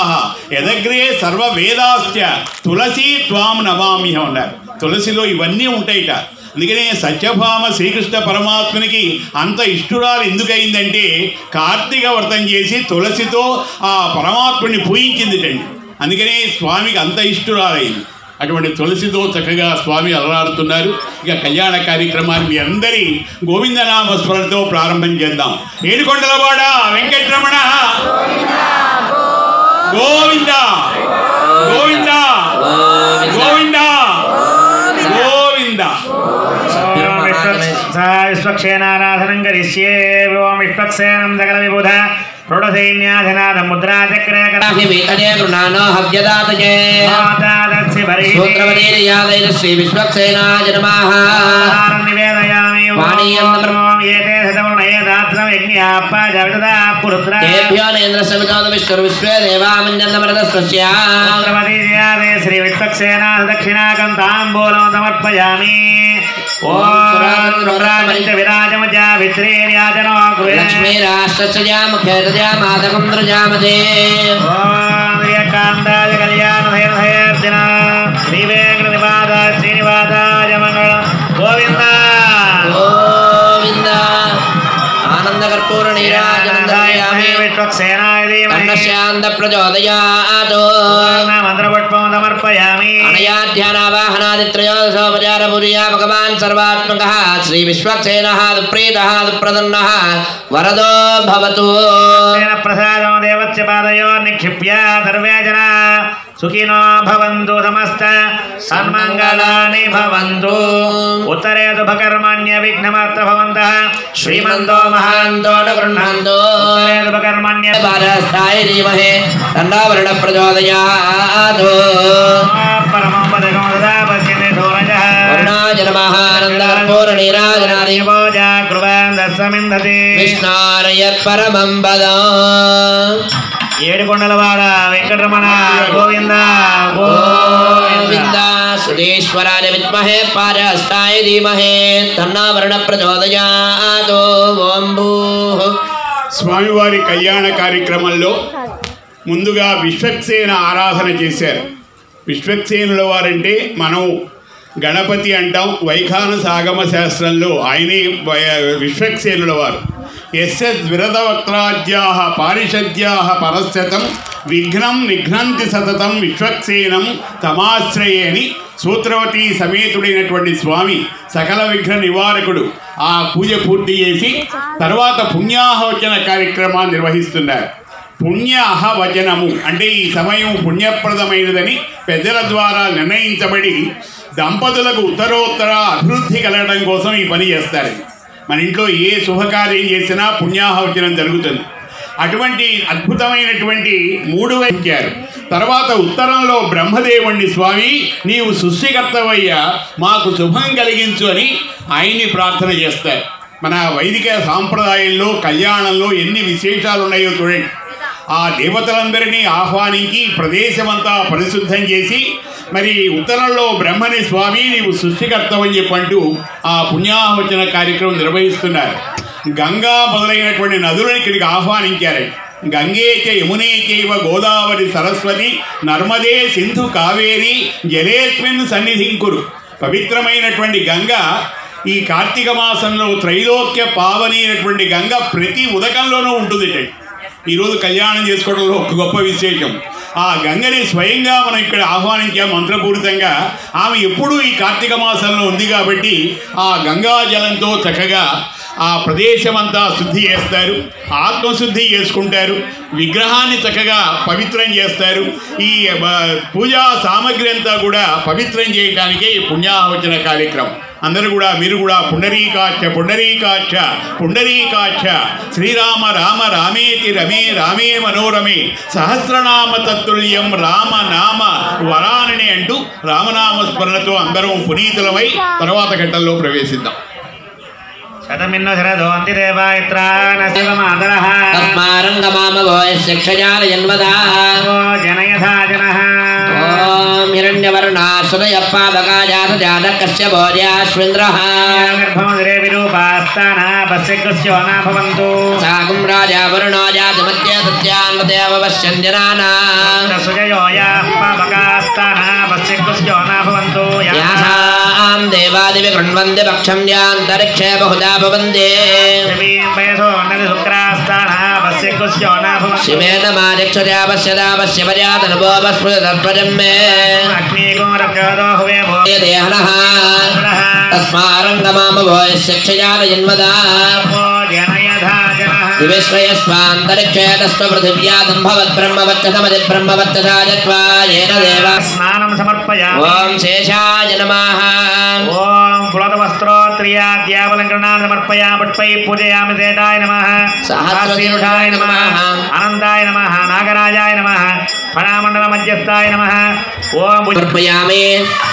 S3: యదగ్రే సర్వవేదాశ్చ తులసి త్వాం నమామ్యహం అన్నారు. తులసిలో ఇవన్నీ ఉంటాయిట. అందుకనే సత్యభామ శ్రీకృష్ణ పరమాత్మనికి అంత ఇష్టురాలు ఎందుకయిందంటే కార్తీక వ్రతం చేసి తులసితో ఆ పరమాత్ముని పూజించిందిటండి. అందుకనే స్వామికి అంత ఇష్టురాలైంది. అటువంటి తులసితో చక్కగా స్వామి అలరాడుతున్నారు. ఇక కళ్యాణ కార్యక్రమాన్ని మీ అందరి గోవిందనామ స్మరణతో ప్రారంభం చేద్దాం. ఏడుకొండలవాడ వెంకటరమణ గోవింద గోవింద గోవింద గోవింద.
S4: విశ్వక్షేనారాధనం కరిష్యే. ఓం విశ్వక్సేనం సకల విబుధ ప్రోఢసైన్యాధినాథం ముద్రాచక్రే
S2: శ్రీ విశ్వక్సేనాయ నమః.
S4: నివేదయామి. శ్రీ విశ్వక్సేనా దక్షిణాకం తాంబూలం సమర్పయామి.
S2: గోవింద ఆనందకర్పూర నీరాజనామి ప్రచోదయాత్.
S4: మంత్రపుష్పం సమర్పయామి.
S2: అనయాధ్యానావాహనాదిత్రయోదశోపచారపూర్యా భగవాన్ సర్వాత్మకః శ్రీ విశ్వక్సేనః దుప్రీతః దుప్రసన్నః వరదో భవతు.
S4: ప్రసాదం దేవస్య పాదయో నిక్షిప్య సర్వే జనా సుఖినో భవంతు. సమస్త సన్మంగళాని భవంతు. ఉత్తరే శుభకర్మణ్య విఘ్నమాత్ర భవంతః. శ్రీమంతో మహాంతో గృహంతో. ఉత్తరే శుభకర్మణ్య
S2: పారస్థాయ ధీమహి తన్నో వరుణ ప్రచోదయాత్.
S4: పరమం పదకం సదా పశ్యతే ధూరజః.
S2: వరుణాయ నమః. ఆనందకర్పూర నీరాజనాది
S4: పూజా కుర్వన్ దర్శమిందతి.
S2: విష్ణారయత్ పరమం పదం.
S4: ఏడుకొండలవాడ వెంకటరమణ గోవింద
S2: గోవింద. సురేశ్వరాయ విద్మహే పారస్థాయ ధీమహి తన్నో వరుణ ప్రచోదయాత్. ఓం భూః.
S3: స్వామివారి కళ్యాణ కార్యక్రమంలో ముందుగా విశ్వక్సేన ఆరాధన చేశారు. విశ్వక్సేనుల వారంటే మనం గణపతి అంటాం. వైఖానస ఆగమ శాస్త్రంలో ఆయనే విశ్వక్సేనుల వారు. ఎస్ఎస్ విరదవక్త్రాజ్యాః పారిషద్యాః పరస్యతం విఘ్నం నిఘ్నంతి సతతం విశ్వక్సేనం తమాశ్రయే అని సూత్రవతి సమేతుడైనటువంటి స్వామి సకల విఘ్న నివారకుడు ఆ పూజ పూర్తి చేసి తర్వాత పుణ్యాహవచన కార్యక్రమాన్ని నిర్వహిస్తున్నారు. పుణ్యాహవచనము అంటే ఈ సమయం పుణ్యప్రదమైనదని పెద్దల ద్వారా నిర్ణయించబడి దంపతులకు ఉత్తరోత్తర అభివృద్ధి కలగడం కోసం ఈ పని చేస్తారు. మన ఇంట్లో ఏ శుభకార్యం చేసినా పుణ్యాహవచనం జరుగుతుంది. అటువంటి అద్భుతమైనటువంటి 3 వాక్యాలు. తర్వాత ఉత్తరంలో బ్రహ్మదేవుణ్ణి స్వామి నీవు సృష్టికర్తవయ్యా మాకు శుభం కలిగించు అని ఆయన్ని ప్రార్థన చేస్తారు. మన వైదిక సాంప్రదాయంలో కళ్యాణంలో ఎన్ని విశేషాలు ఉన్నాయో చూడండి. ఆ దేవతలందరినీ ఆహ్వానించి ప్రదేశమంతా పరిశుద్ధం చేసి మరి ఉత్తరంలో బ్రహ్మని స్వామి నీవు సృష్టికర్తవని చెప్పంటూ ఆ పుణ్యాహవచన కార్యక్రమం నిర్వహిస్తున్నారు. గంగా మొదలైనటువంటి నదులను ఇక్కడికి ఆహ్వానించారు. గంగే చ యమునే చైవ గోదావరి సరస్వతి నర్మదే సింధు కావేరి జలేస్మిన్ సన్నిధింకురు. పవిత్రమైనటువంటి గంగ ఈ కార్తీక మాసంలో త్రైలోక్య పావని అయినటువంటి గంగ ప్రతి ఉదకంలోనూ ఉంటుంది. ఈరోజు కళ్యాణం చేసుకోవడంలో ఒక గొప్ప విశేషం. ఆ గంగని స్వయంగా మనం ఇక్కడ ఆహ్వానించాం మంత్రపూరితంగా. ఆమె ఎప్పుడూ ఈ కార్తీక మాసంలో ఉంది కాబట్టి ఆ గంగా జలంతో చక్కగా ఆ ప్రదేశమంతా శుద్ధి చేస్తారు, ఆత్మశుద్ధి చేసుకుంటారు, విగ్రహాన్ని చక్కగా పవిత్రం చేస్తారు. ఈ పూజా సామగ్రి అంతా కూడా పవిత్రం చేయడానికే ఈ పుణ్యాహవచన కార్యక్రమం. అందరూ కూడా మీరు కూడా పుండరీకాక్ష పుండరీకాక్ష పుండరీకాక్ష శ్రీరామ రామ రామేతి రమే రామే మనోరమే సహస్రనామ తత్తుల్యం రామ నామ వరానని అంటూ రామనామ స్మరణతో అందరం పునీతులమై తర్వాత ఘట్టంలో ప్రవేశిద్దాం.
S4: శతమిన్న శరదోంతి దేవాయత్రానశివమాదరః
S2: తస్మారంగమామవోయశిక్షజాలయన్వదాః
S4: జనయథా జనః
S2: ఓం హిరణ్యవర్ణాసురయప్పావగాజాతజాతకస్య భోజ్యాశ్వింద్రః
S4: గర్భముదరే విరూపాస్తాన పశ్యకస్యో న భవంతు
S2: సాగం రాజా వరుణో జాతమత్య తత్యాన్వదేవ పశ్యంజనానాం
S4: సుజయో యాః పావకాస్తాన పశ్యకస్యో న భవంతు
S2: యాసాం దేవాదివి కృణ్వంతి పక్షం యాంతరిక్షే బహుదా భవంతి
S4: శమీం వయసో నది శుక్రాస్తాన పశ్యకస్యో న భవంతు
S2: శివేన మాదిక్షజా పశ్యదా పశ్య పర్యాతనభో పస్మృతత్వజం మే
S4: అగ్నిగో రక్షదో హువే భో
S2: దేహనః తస్మారంగమామవోయశిక్షజాలయన్వదాః
S4: జనయథా జనః
S2: दिविश्रयस्वान्तरिक्षे तस्त्वपृथिव्या सम्भवद्ब्रह्मवत्तसमदि ब्रह्मवत्तसाजत्वा येन देवा
S4: स्नानं समर्पयामि
S2: ॐ शेषाय नमः
S4: ఓం పులతవస్త్రోత్రియాద్యావలంకరణాన్ని సమర్పయామి పట్పై పూజయామి దేటాయ నమః సహస్రశీరుషాయ నమః అనంతాయ నమః నాగరాజాయ నమః ఫణామండల మధ్యస్థాయ నమః ఓం
S2: समर्पयामि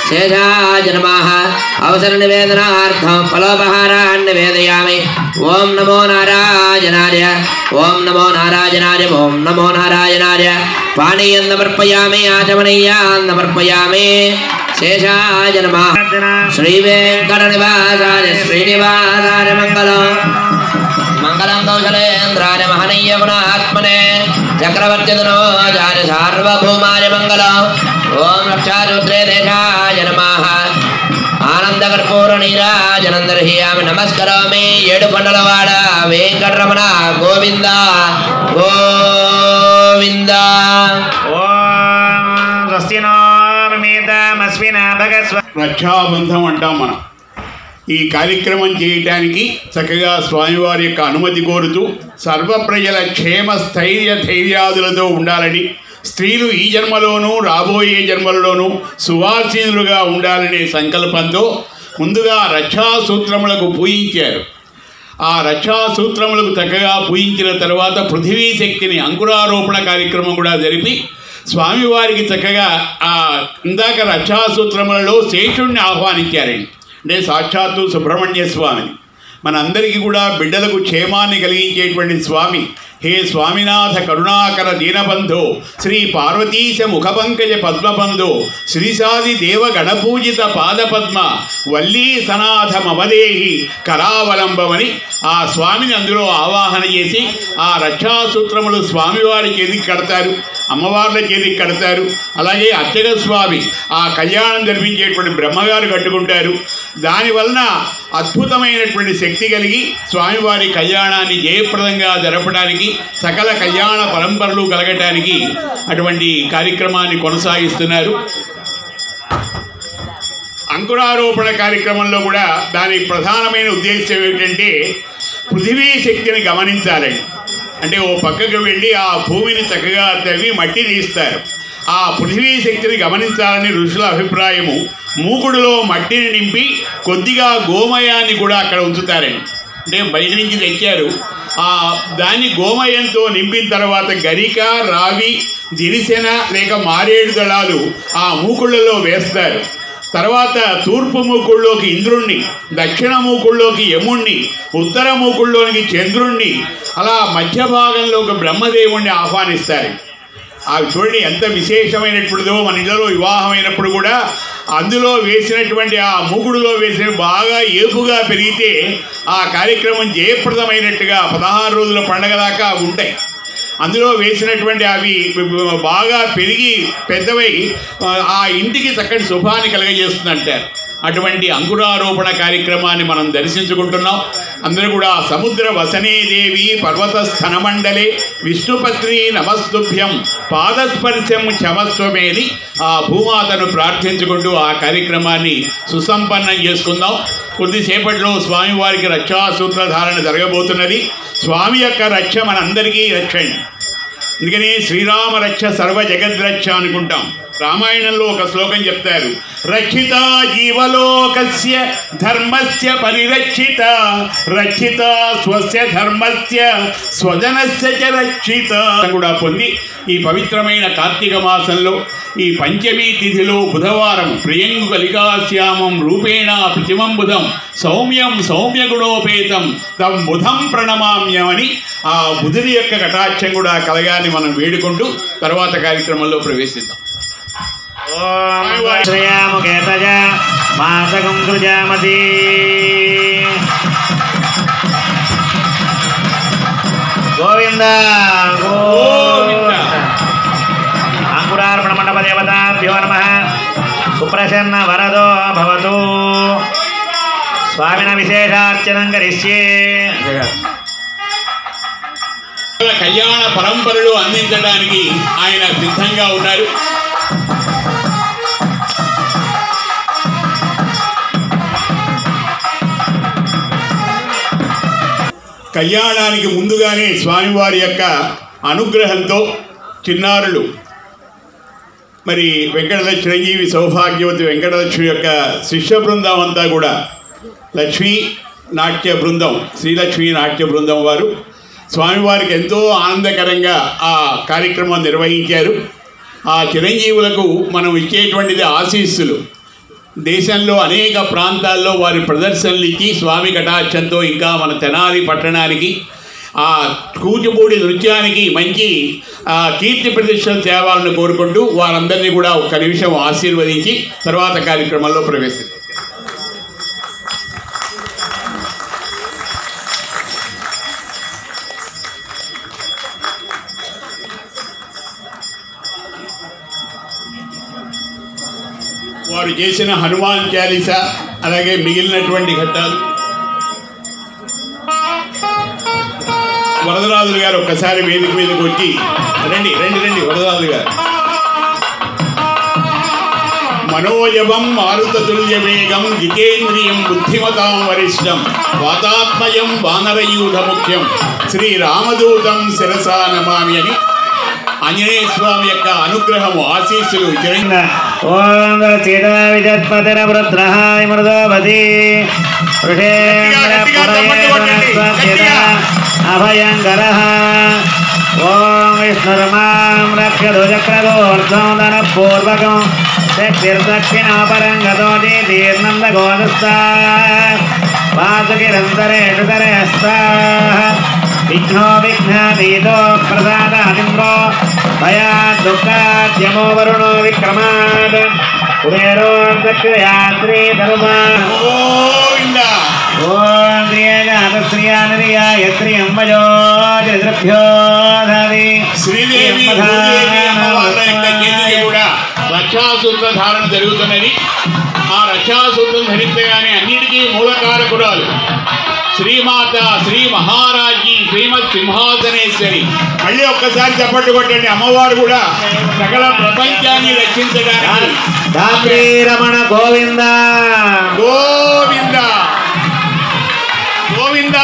S2: शेषाय नमः अवसरनिवेदनार्थं फलोपहारान् निवेदयामि ॐ नमो नारायणाय ॐ नमो नारायणाय ॐ नमो नारायणाय पाणीयं समर्पयामि आचमनीयान् समर्पयामि शेषाय नमः श्रीवेङ्कटनिवासाय श्रीनिवासाय मङ्गलम् मंगलं कौशलेन्द्राय महनीय गुणात्मने चक्रवर्तितनोजाय सार्वभौमाय मंगलम् ओं रक्षारुद्रे देशाय नमः आनंदकर्पूर नीराजनं दर्शयामि नमस्करोमि येडुपंडलवाड वेंकटरमण गोविंद गोविंद
S4: ఓం స్వస్తినో మిమితమస్మిన భగస్వ
S3: రక్షాబంధం అంటాం మనం. ఈ కార్యక్రమం చేయటానికి చక్కగా స్వామివారి యొక్క అనుమతి కోరుతూ సర్వప్రజల క్షేమ స్థైర్య ధైర్యాదులతో ఉండాలని, స్త్రీలు ఈ జన్మలోనూ రాబోయే జన్మలలోనూ సువాసీనులుగా ఉండాలనే సంకల్పంతో ముందుగా రక్షాసూత్రములకు పూజించారు. ఆ రక్షాసూత్రములకు చక్కగా పూజించిన తర్వాత పృథివీ శక్తిని అంకురారోపణ కార్యక్రమం కూడా జరిపి స్వామివారికి చక్కగా ఆ ఇందాక రక్షాసూత్రములలో శేషుణ్ణి ఆహ్వానించారండి. అంటే సాక్షాత్తు సుబ్రహ్మణ్య స్వామిని మనందరికీ కూడా బిడ్డలకు క్షేమాన్ని కలిగించేటువంటి స్వామి. హే స్వామినాథ కరుణాకర దీనబంధో శ్రీ పార్వతీశ ముఖపంకజ పద్మబంధో శ్రీసాది దేవ గణపూజిత పాదపద్మ వల్లీ సనాథ మమదేహి కరావలంబమని ఆ స్వామిని అందులో ఆవాహన చేసి ఆ రక్షాసూత్రములు స్వామివారికి ఎదిగి కడతారు. అమ్మవార్ల చేతికి కడతారు. అలాగే అర్చక స్వామి ఆ కళ్యాణం జరిపించేటువంటి బ్రహ్మగారు కట్టుకుంటారు. దానివలన అద్భుతమైనటువంటి శక్తి కలిగి స్వామివారి కళ్యాణాన్ని జయప్రదంగా జరపడానికి, సకల కళ్యాణ పరంపరలు కలగటానికి అటువంటి కార్యక్రమాన్ని కొనసాగిస్తున్నారు. అంకురారోపణ కార్యక్రమంలో కూడా దాని ప్రధానమైన ఉద్దేశం ఏమిటంటే పృథివీ శక్తిని గమనించాలండి. అంటే ఓ పక్కకు వెళ్ళి ఆ భూమిని చక్కగా తవ్వి మట్టి తీస్తారు. ఆ పృథివీ శక్తిని గమనించాలని ఋషుల అభిప్రాయము. మూకుడులో మట్టిని నింపి కొద్దిగా గోమయాన్ని కూడా అక్కడ ఉంచుతారండి. అంటే బయట నుంచి తెచ్చారు. దాన్ని గోమయంతో నింపిన తర్వాత గరిక, రావి, దిరిసెన లేక మారేడు దళాలు ఆ మూకుళ్ళలో వేస్తారు. తర్వాత తూర్పు మూకుళ్ళలోకి ఇంద్రుణ్ణి, దక్షిణ మూకుళ్ళలోకి యముణ్ణి, ఉత్తర మూకుళ్ళలోనికి చంద్రుణ్ణి, అలా మధ్య భాగంలోకి బ్రహ్మదేవుణ్ణి ఆహ్వానిస్తారు. అవి చూడండి ఎంత విశేషమైనటువంటిదో. మన ఇళ్లలో వివాహమైనప్పుడు కూడా అందులో వేసినటువంటి ఆ మూకుడులో వేసిన బాగా ఏపుగా పెరిగితే ఆ కార్యక్రమం జయప్రదమైనట్టుగా 16 రోజుల పండగ దాకా ఉంటాయి. అందులో వేసినటువంటి అవి బాగా పెరిగి పెద్దవై ఆ ఇంటికి చక్కటి శుభాన్ని కలగజేస్తుందంటారు. అటువంటి అంకురారోపణ కార్యక్రమాన్ని మనం దర్శించుకుంటున్నాం. అందరూ కూడా సముద్ర వసనేదేవి పర్వత స్థనమండలే విష్ణుపత్ని నమస్తుభ్యం పాదస్పర్శం క్షమస్వమేని ఆ భూమాతను ప్రార్థించుకుంటూ ఆ కార్యక్రమాన్ని సుసంపన్నం చేసుకుందాం. కొద్దిసేపట్లో స్వామివారికి రక్షా సూత్రధారణ జరగబోతున్నది. స్వామి యొక్క రక్ష మనందరికీ రక్షండి. అందుకని శ్రీరామ రక్ష సర్వ జగద్రక్ష అనుకుంటాం. రామాయణంలో ఒక శ్లోకం చెప్తారు, రక్షిత జీవలోకస్య ధర్మస్య పరిరక్షిత, రక్షిత స్వస్య ధర్మస్య స్వజనస్య చ రక్షిత కూడా పొంది ఈ పవిత్రమైన కార్తీక మాసంలో ఈ పంచమీ తిథిలో బుధవారం ప్రియంగు కలికాశ్యామం రూపేణ ప్రతిమం బుధం సౌమ్యం సౌమ్యగుణోపేతం తం బుధం ప్రణమామ్యమని ఆ బుధుని యొక్క కటాక్షం కూడా కలగాని మనం వేడుకుంటూ తర్వాత కార్యక్రమంలో ప్రవేశిద్దాం.
S4: శ్రేయాముఖేతజ మాసకం సృజామతి గోవింద గోవింద. అంకురార్పణ మండప దేవతాభ్యో నమః. సుప్రసన్న వరదో భవతు. స్వామిన విశేషార్చనం కరిష్యే.
S3: కళ్యాణ పరంపరలు అందించడానికి ఆయన సిద్ధంగా ఉన్నారు. కళ్యాణానికి ముందుగానే స్వామివారి యొక్క అనుగ్రహంతో చిన్నారులు మరి వెంకటలక్ష్మి చిరంజీవి సౌభాగ్యవతి వెంకటలక్ష్మి యొక్క శిష్య బృందం అంతా కూడా లక్ష్మీ నాట్య బృందం, శ్రీలక్ష్మీ నాట్య బృందం వారు స్వామివారికి ఎంతో ఆనందకరంగా ఆ కార్యక్రమం నిర్వహించారు. ఆ చిరంజీవులకు మనం ఇచ్చేటువంటిది ఆశీస్సులు. దేశంలో అనేక ప్రాంతాల్లో వారి ప్రదర్శనలు ఇచ్చి స్వామి కటాక్షంతో ఇంకా మన తెనాలి పట్టణానికి ఆ కూచిపూడి నృత్యానికి మంచి కీర్తి ప్రతిష్టలు తేవాలని కోరుకుంటూ వారందరినీ కూడా ఒక్క నిమిషం ఆశీర్వదించి తర్వాత కార్యక్రమంలో ప్రవేశిస్తాం. వారు చేసిన హనుమాన్ చాలీసా అలాగే మిగిలినటువంటి ఘట్టాలు వరదరాజులు గారు ఒక్కసారి వేదిక మీదకి వచ్చి రండి రండి రండి వరదరాజులు గారు. మనోజవం మారుతతుల్య వేగం జితేంద్రియం బుద్ధిమతాం వరిష్టం వాతాత్మయం వానరయూధ ముఖ్యం శ్రీరామదూతం శిరసా నమామి అని ఆంజనేయ స్వామి యొక్క అనుగ్రహము ఆశీస్సులు
S4: అభయంకర. ఓం విష్ణుర్మాం రక్షదు చక్రదోర్ధం ధన పూర్వకం శక్తిర్దక్షిణాపరంగతో దీర్నంద గోదస్తా వాసుకిరంతరేషు తరేస్తా విఘ్నో విఘ్నాదీతో ప్రసాదాదింద్రో భయాద్ దుఃఖాద్యమో వరుణో విక్రమాద్ కుబేరో దక్షయాత్రీ ధర్మా. ఓం శ్రీయానదియాయ శ్రీ అంబజో చతుర్భ్యో ధాది శ్రీదేవి
S3: రక్షాసూత్ర ధారణ జరుగుతున్నది. ఆ రక్షాసూత్రం ధరించగానే అన్నిటికీ మూలకారకురాలు శ్రీమాత శ్రీ మహారాజ్ఞి శ్రీమత్ సింహాసనేశ్వరి. మళ్ళీ ఒక్కసారి చప్పట్లు కొట్టండి. అమ్మవారు కూడా సకల ప్రపంచాన్ని రక్షించడానికి
S4: రమణ గోవింద
S3: గోవింద గోవింద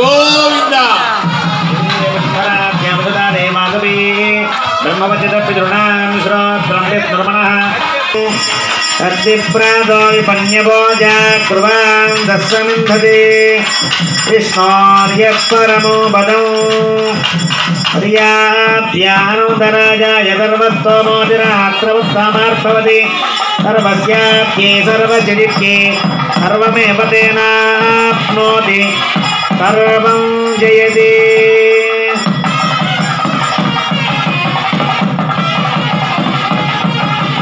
S3: గోవింద.
S4: విష్ణోర్యస్వరమో బదం పర్యాప్యానుదరాజాయ సర్వస్తోమోదిరాత్రవత్సామార్భవతి సర్వస్యాప్యే సర్వచరిత్యే సర్వమేవ తేనాప్నోతి సర్వం జయతి.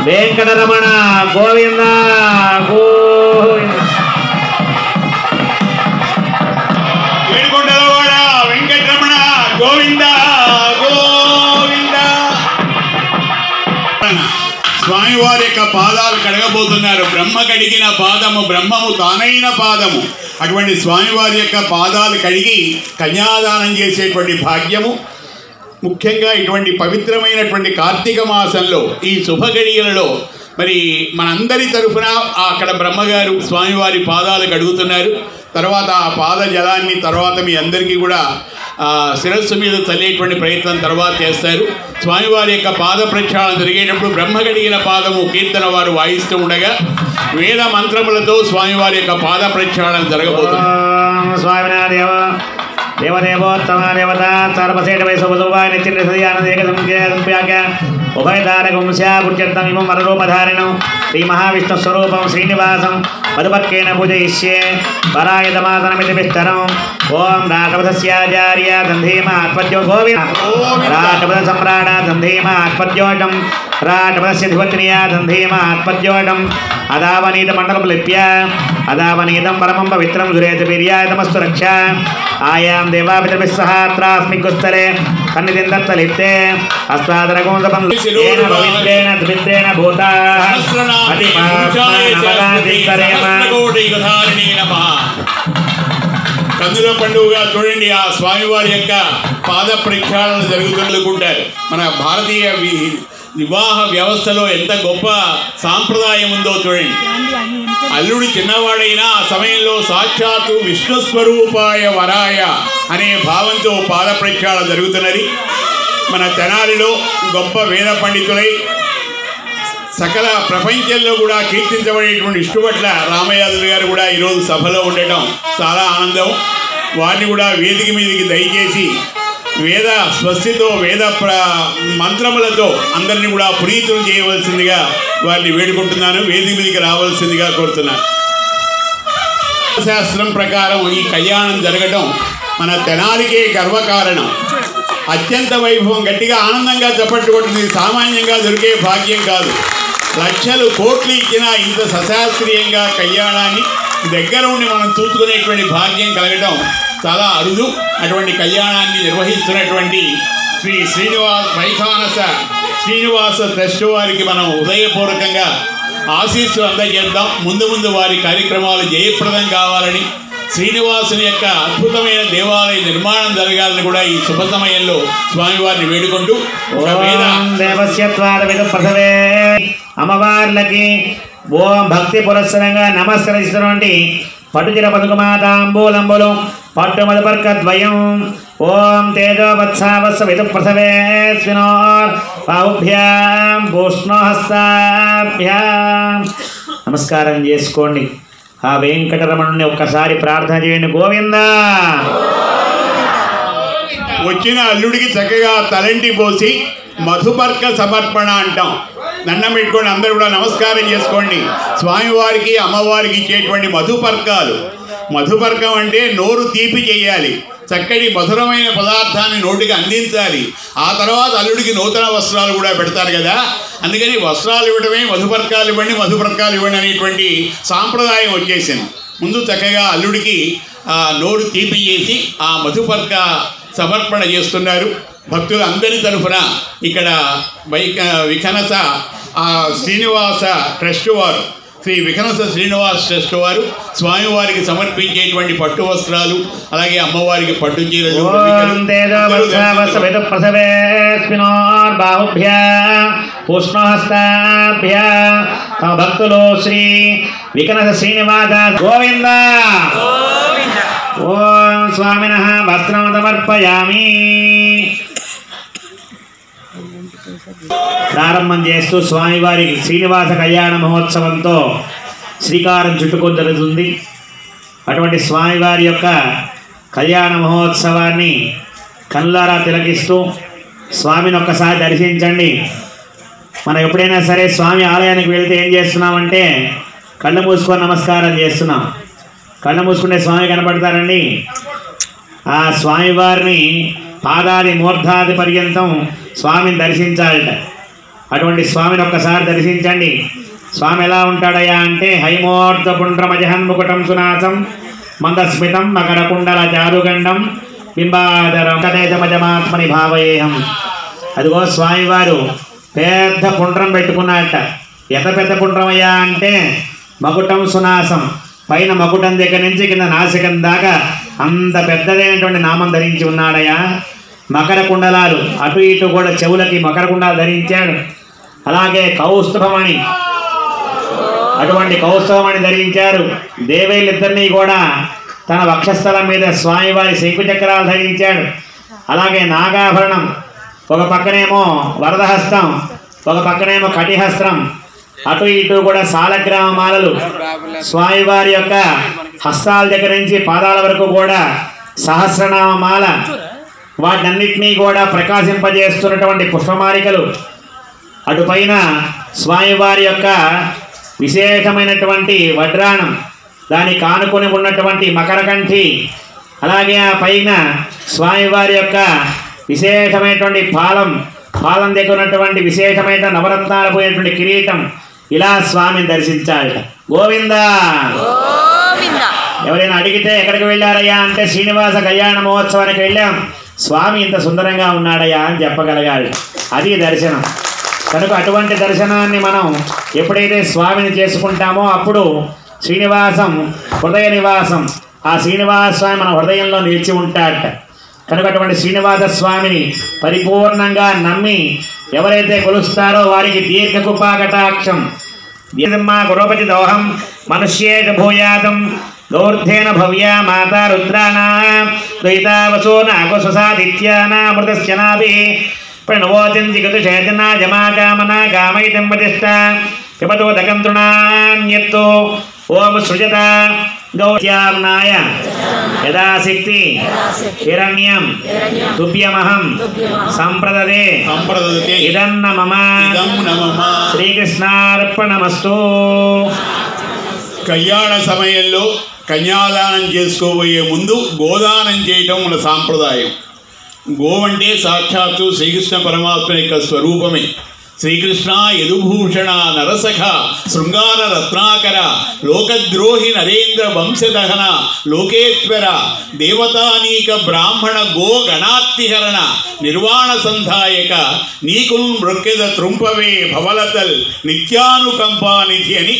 S4: వెంకటరమణ గోవింద గోవింద.
S3: ఏడుకొండలవాడ వెంకటరమణ గోవింద గోవింద. స్వామివారి యొక్క పాదాలు కడగబోతున్నారు. బ్రహ్మ కడిగిన పాదము బ్రహ్మము తానైన పాదము. అటువంటి స్వామివారి యొక్క పాదాలు కడిగి కన్యాదానం చేసేటువంటి భాగ్యము ముఖ్యంగా ఇటువంటి పవిత్రమైనటువంటి కార్తీక మాసంలో ఈ శుభగడియలలో మరి మనందరి తరఫున అక్కడ బ్రహ్మగారు స్వామివారి పాదాలు కడుగుతున్నారు. తర్వాత ఆ పాద జలాన్ని తర్వాత మీ అందరికీ కూడా శిరస్సు మీద చల్లేటువంటి ప్రయత్నం తర్వాత చేస్తారు. స్వామివారి యొక్క పాద ప్రక్షాళన జరిగేటప్పుడు బ్రహ్మ కడిగిన పాదము కీర్తన వారు వాయిస్తూ ఉండగా వేద మంత్రములతో స్వామివారి యొక్క పాద ప్రక్షాళన జరగబోతుంది.
S4: స్వామినాదేవ దేవదేవోత్తమ దేవత సర్వసేట వైశోభాయ నిత్య ఉభయతారకంశాపుర్యర్థమిమం వరరూపధారిణం శ్రీ మహావిష్ణుస్వరూపం శ్రీనివాసం మధుపర్కేణ పూజయిష్యే పరాయతమాసనమితి విస్తరం. ఓం రాఘవస్యాచార్య దంధీమాత్పద్యో గోవింద రాఘవ సమ్రాణ దంధీమాత్పద్యోటం రాఘవస్య ధిపత్నియా దంధీమాత్పద్యోటం అదావనీతమండలం లిప్య అదావనీతం పరమం పవిత్రం సురేతవీర్యాయతమస్తు రక్ష ఆయాం దేవాపితృభిः సహ త్రాస్మికుస్థలే సన్నిధిందత్తలిప్తే అస్మాదరగోందపం పవిత్రేణ త్రివిత్రేణ భూతా
S3: కందుల పండుగగా చూడండి. ఆ స్వామివారి యొక్క పాద ప్రక్షాళన జరుగుతుంటారు. మన భారతీయ వివాహ వ్యవస్థలో ఎంత గొప్ప సాంప్రదాయం ఉందో చూడండి. అల్లుడు చిన్నవాడైనా ఆ సమయంలో సాక్షాత్తు విష్ణుస్వరూపాయ వరాయ అనే భావంతో పాద ప్రక్షాళన జరుగుతున్నది. మన తెనాలిలో గొప్ప వేద పండితులై సకల ప్రపంచంలో కూడా కీర్తించబడేటువంటి ఇష్టపట్ల రామయాదులు గారు కూడా ఈరోజు సభలో ఉండటం చాలా ఆనందం. వారిని కూడా వేదిక మీదకి దయచేసి వేద స్వస్తితో వేద మంత్రములతో అందరినీ కూడా పునీతులు చేయవలసిందిగా వారిని వేడుకుంటున్నాను. వేదిక మీదకి రావాల్సిందిగా కోరుతున్నాను. శాస్త్రం ప్రకారం ఈ కళ్యాణం జరగడం మన తెనాలికే గర్వకారణం. అత్యంత వైభవం గట్టిగా ఆనందంగా చప్పట్టుకుంటుంది. సామాన్యంగా దొరికే భాగ్యం కాదు. లక్షలు కోట్లు ఇచ్చినా ఇంత సశాస్త్రీయంగా కళ్యాణాన్ని దగ్గర ఉండి మనం చూసుకునేటువంటి భాగ్యం కలగడం చాలా అరుదు. అటువంటి కళ్యాణాన్ని నిర్వహిస్తున్నటువంటి శ్రీ వైఖానస శ్రీనివాస ట్రస్ట్ వారికి మనం హృదయపూర్వకంగా ఆశీస్సులు అందజేద్దాం. ముందు ముందు వారి కార్యక్రమాలు జయప్రదం కావాలని, శ్రీనివాసుని యొక్క అద్భుతమైన దేవాలయ నిర్మాణం జరగాలని కూడా ఈ శుభ సమయంలో స్వామివారిని వేడుకుంటూ
S4: అమ్మవార్లకి ఓం భక్తి పురస్సరంగా నమస్కరిస్తున్నటువంటి పటుచిర పదుకుమాతాంబూలంబులు పట్టు మధుపర్కద్వయం ఓం తేజోవత్సావత్స విదుప్రసవే స్వినో బాహుభ్యాం భూష్ణోహస్తాభ్యాం నమస్కారం చేసుకోండి. ఆ వెంకటరమణుని ఒక్కసారి ప్రార్థన చేయండి. గోవింద.
S3: వచ్చిన అల్లుడికి చక్కగా తలంటి పోసి మధుపర్క సమర్పణ అంటాం. దండం పెట్టుకోండి. అందరూ కూడా నమస్కారం చేసుకోండి. స్వామివారికి అమ్మవారికి ఇచ్చేటువంటి మధుపర్కాలు. మధుపర్కం అంటే నోరు తీపి చేయాలి. చక్కటి మధురమైన పదార్థాన్ని నోటికి అందించాలి. ఆ తర్వాత అల్లుడికి నూతన వస్త్రాలు కూడా పెడతారు కదా. అందుకని వస్త్రాలు ఇవ్వడమే మధుపర్కాలు ఇవ్వండి, మధుపర్కాలు ఇవ్వండి అనేటువంటి సాంప్రదాయం వచ్చేసింది. ముందు చక్కగా అల్లుడికి నోరు తీపి చేసి ఆ మధుపర్క సమర్పణ చేస్తున్నారు. భక్తులు అందరి తరఫున ఇక్కడ విఖనస ఆ శ్రీనివాస ట్రస్ట్ వారు, శ్రీ వికనస శ్రీనివాస ట్రస్ట్ వారు స్వామివారికి సమర్పించేటువంటి పట్టు వస్త్రాలు, అలాగే అమ్మవారికి పట్టు చీరలు,
S4: తమ భక్తులు శ్రీ వికనస శ్రీనివాస గోవింద ఓం స్వామినః వస్త్రం సమర్పయామి. ప్రారంభం చేస్తూ స్వామివారికి శ్రీనివాస కళ్యాణ మహోత్సవంతో శ్రీకారం చుట్టుకొని జరుగుతుంది. అటువంటి స్వామివారి యొక్క కళ్యాణ మహోత్సవాన్ని కళ్ళారా తిలకిస్తూ స్వామిని ఒక్కసారి దర్శించండి. మనం ఎప్పుడైనా సరే స్వామి ఆలయానికి వెళ్తే ఏం చేస్తున్నామంటే కళ్ళు మూసుకొని నమస్కారం చేస్తున్నాం. కళ్ళు మూసుకుంటే స్వామి కనపడతారండి. ఆ స్వామివారిని పాదాది మూర్ధాది పర్యంతం స్వామిని దర్శించాలట. అటువంటి స్వామిని ఒక్కసారి దర్శించండి. స్వామి ఎలా ఉంటాడయ్యా అంటే హైమోర్ధ పుండ్రమజహన్ముకుటం సునాసం మందస్మితం మకరకుండల చారుగండం బింబాదరం కదేశమజమాత్మని భావయేహం. అదిగో స్వామివారు పెద్ద పుండ్రం పెట్టుకున్నాడట. ఎంత పెద్ద పుండ్రమయ్యా అంటే మకుటం సునాసం, పైన మకుటం దగ్గర నుంచి కింద నాసికం దాకా అంత పెద్దదైనటువంటి నామం ధరించి ఉన్నాడయ్యా. మకర కుండలాలు అటు ఇటు కూడా చెవులకి మకర కుండాలు ధరించాడు. అలాగే కౌస్తుభమణి, అటువంటి కౌస్తుభమణి ధరించారు. దేవేళ్ళిద్దరినీ కూడా తన వక్షస్థలం మీద స్వామివారి శంకుచక్రాలు ధరించాడు. అలాగే నాగాభరణం, ఒక పక్కనేమో వరదహస్తం, ఒక పక్కనేమో కటిహస్త్రం, అటు ఇటు కూడా సాలగ్రామ మాలలు. స్వామివారి యొక్క హస్తాల దగ్గర నుంచి పాదాల వరకు కూడా సహస్రనామ మాల, వాటన్నిటినీ కూడా ప్రకాశింపజేస్తున్నటువంటి పుష్పమాలికలు. అటుపైన స్వామివారి యొక్క విశేషమైనటువంటి వడ్రాణం, దానికి ఆనుకొని ఉన్నటువంటి మకరకంఠి, అలాగే ఆ పైన స్వామివారి యొక్క విశేషమైనటువంటి పాలం దగ్గర ఉన్నటువంటి విశేషమైన నవరత్నాలు పోయేటువంటి కిరీటం. ఇలా స్వామిని దర్శించాలి. గోవింద ఎవరైనా అడిగితే ఎక్కడికి వెళ్ళారయ్యా అంటే శ్రీనివాస కళ్యాణ మహోత్సవానికి వెళ్ళాం, స్వామి ఇంత సుందరంగా ఉన్నాడయ్యా అని చెప్పగలగాలి. అది దర్శనం. కనుక అటువంటి దర్శనాన్ని మనం ఎప్పుడైతే స్వామిని చేసుకుంటామో అప్పుడు శ్రీనివాసం హృదయ నివాసం, ఆ శ్రీనివాస స్వామి మన హృదయంలో నిలిచి ఉంటాడట. కనుక అటువంటి శ్రీనివాస స్వామిని పరిపూర్ణంగా నమ్మి ఎవరైతే కొలుస్తారో వారికి దీర్ఘకృపాకటాక్షం. దీర్ఘమ్మా గురోపతి దోహం మనుష్యేష భూయాతం గౌర్ధేన భవ్యా మాతా రుద్రాణా ద్వైతావసో నాగోసాదిత్యానామృతస్యనాభి ప్రణవోచంజిగతు చేతనా జమాకామనా కామైతం వతిష్ట పిబతోదకం తృణాన్యత్తు ఓం సృజత గౌత్యామ్నాయ యదాశక్తి హిరణ్యం తుభ్యమహం సంప్రదదే ఇదన్న మమ శ్రీకృష్ణార్పణమస్తు.
S3: కళ్యాణ సమయంలో కన్యాదానం చేసుకోబోయే ముందు గోదానం చేయటం మన సాంప్రదాయం. గోవంటే సాక్షాత్తు శ్రీకృష్ణ పరమాత్మ యొక్క స్వరూపమే. శ్రీకృష్ణ యదుభూషణ నరసఖ శృంగార రత్నాకర లోకద్రోహి నరేంద్ర వంశదహన లోకేశ్వర దేవతానీక బ్రాహ్మణ గో గణాత్తిహరణ నిర్వాణ సంధాయక నీకున్ మృక్కెద త్రుంపవే భవలతల్ నిత్యానుకంపానిధి అని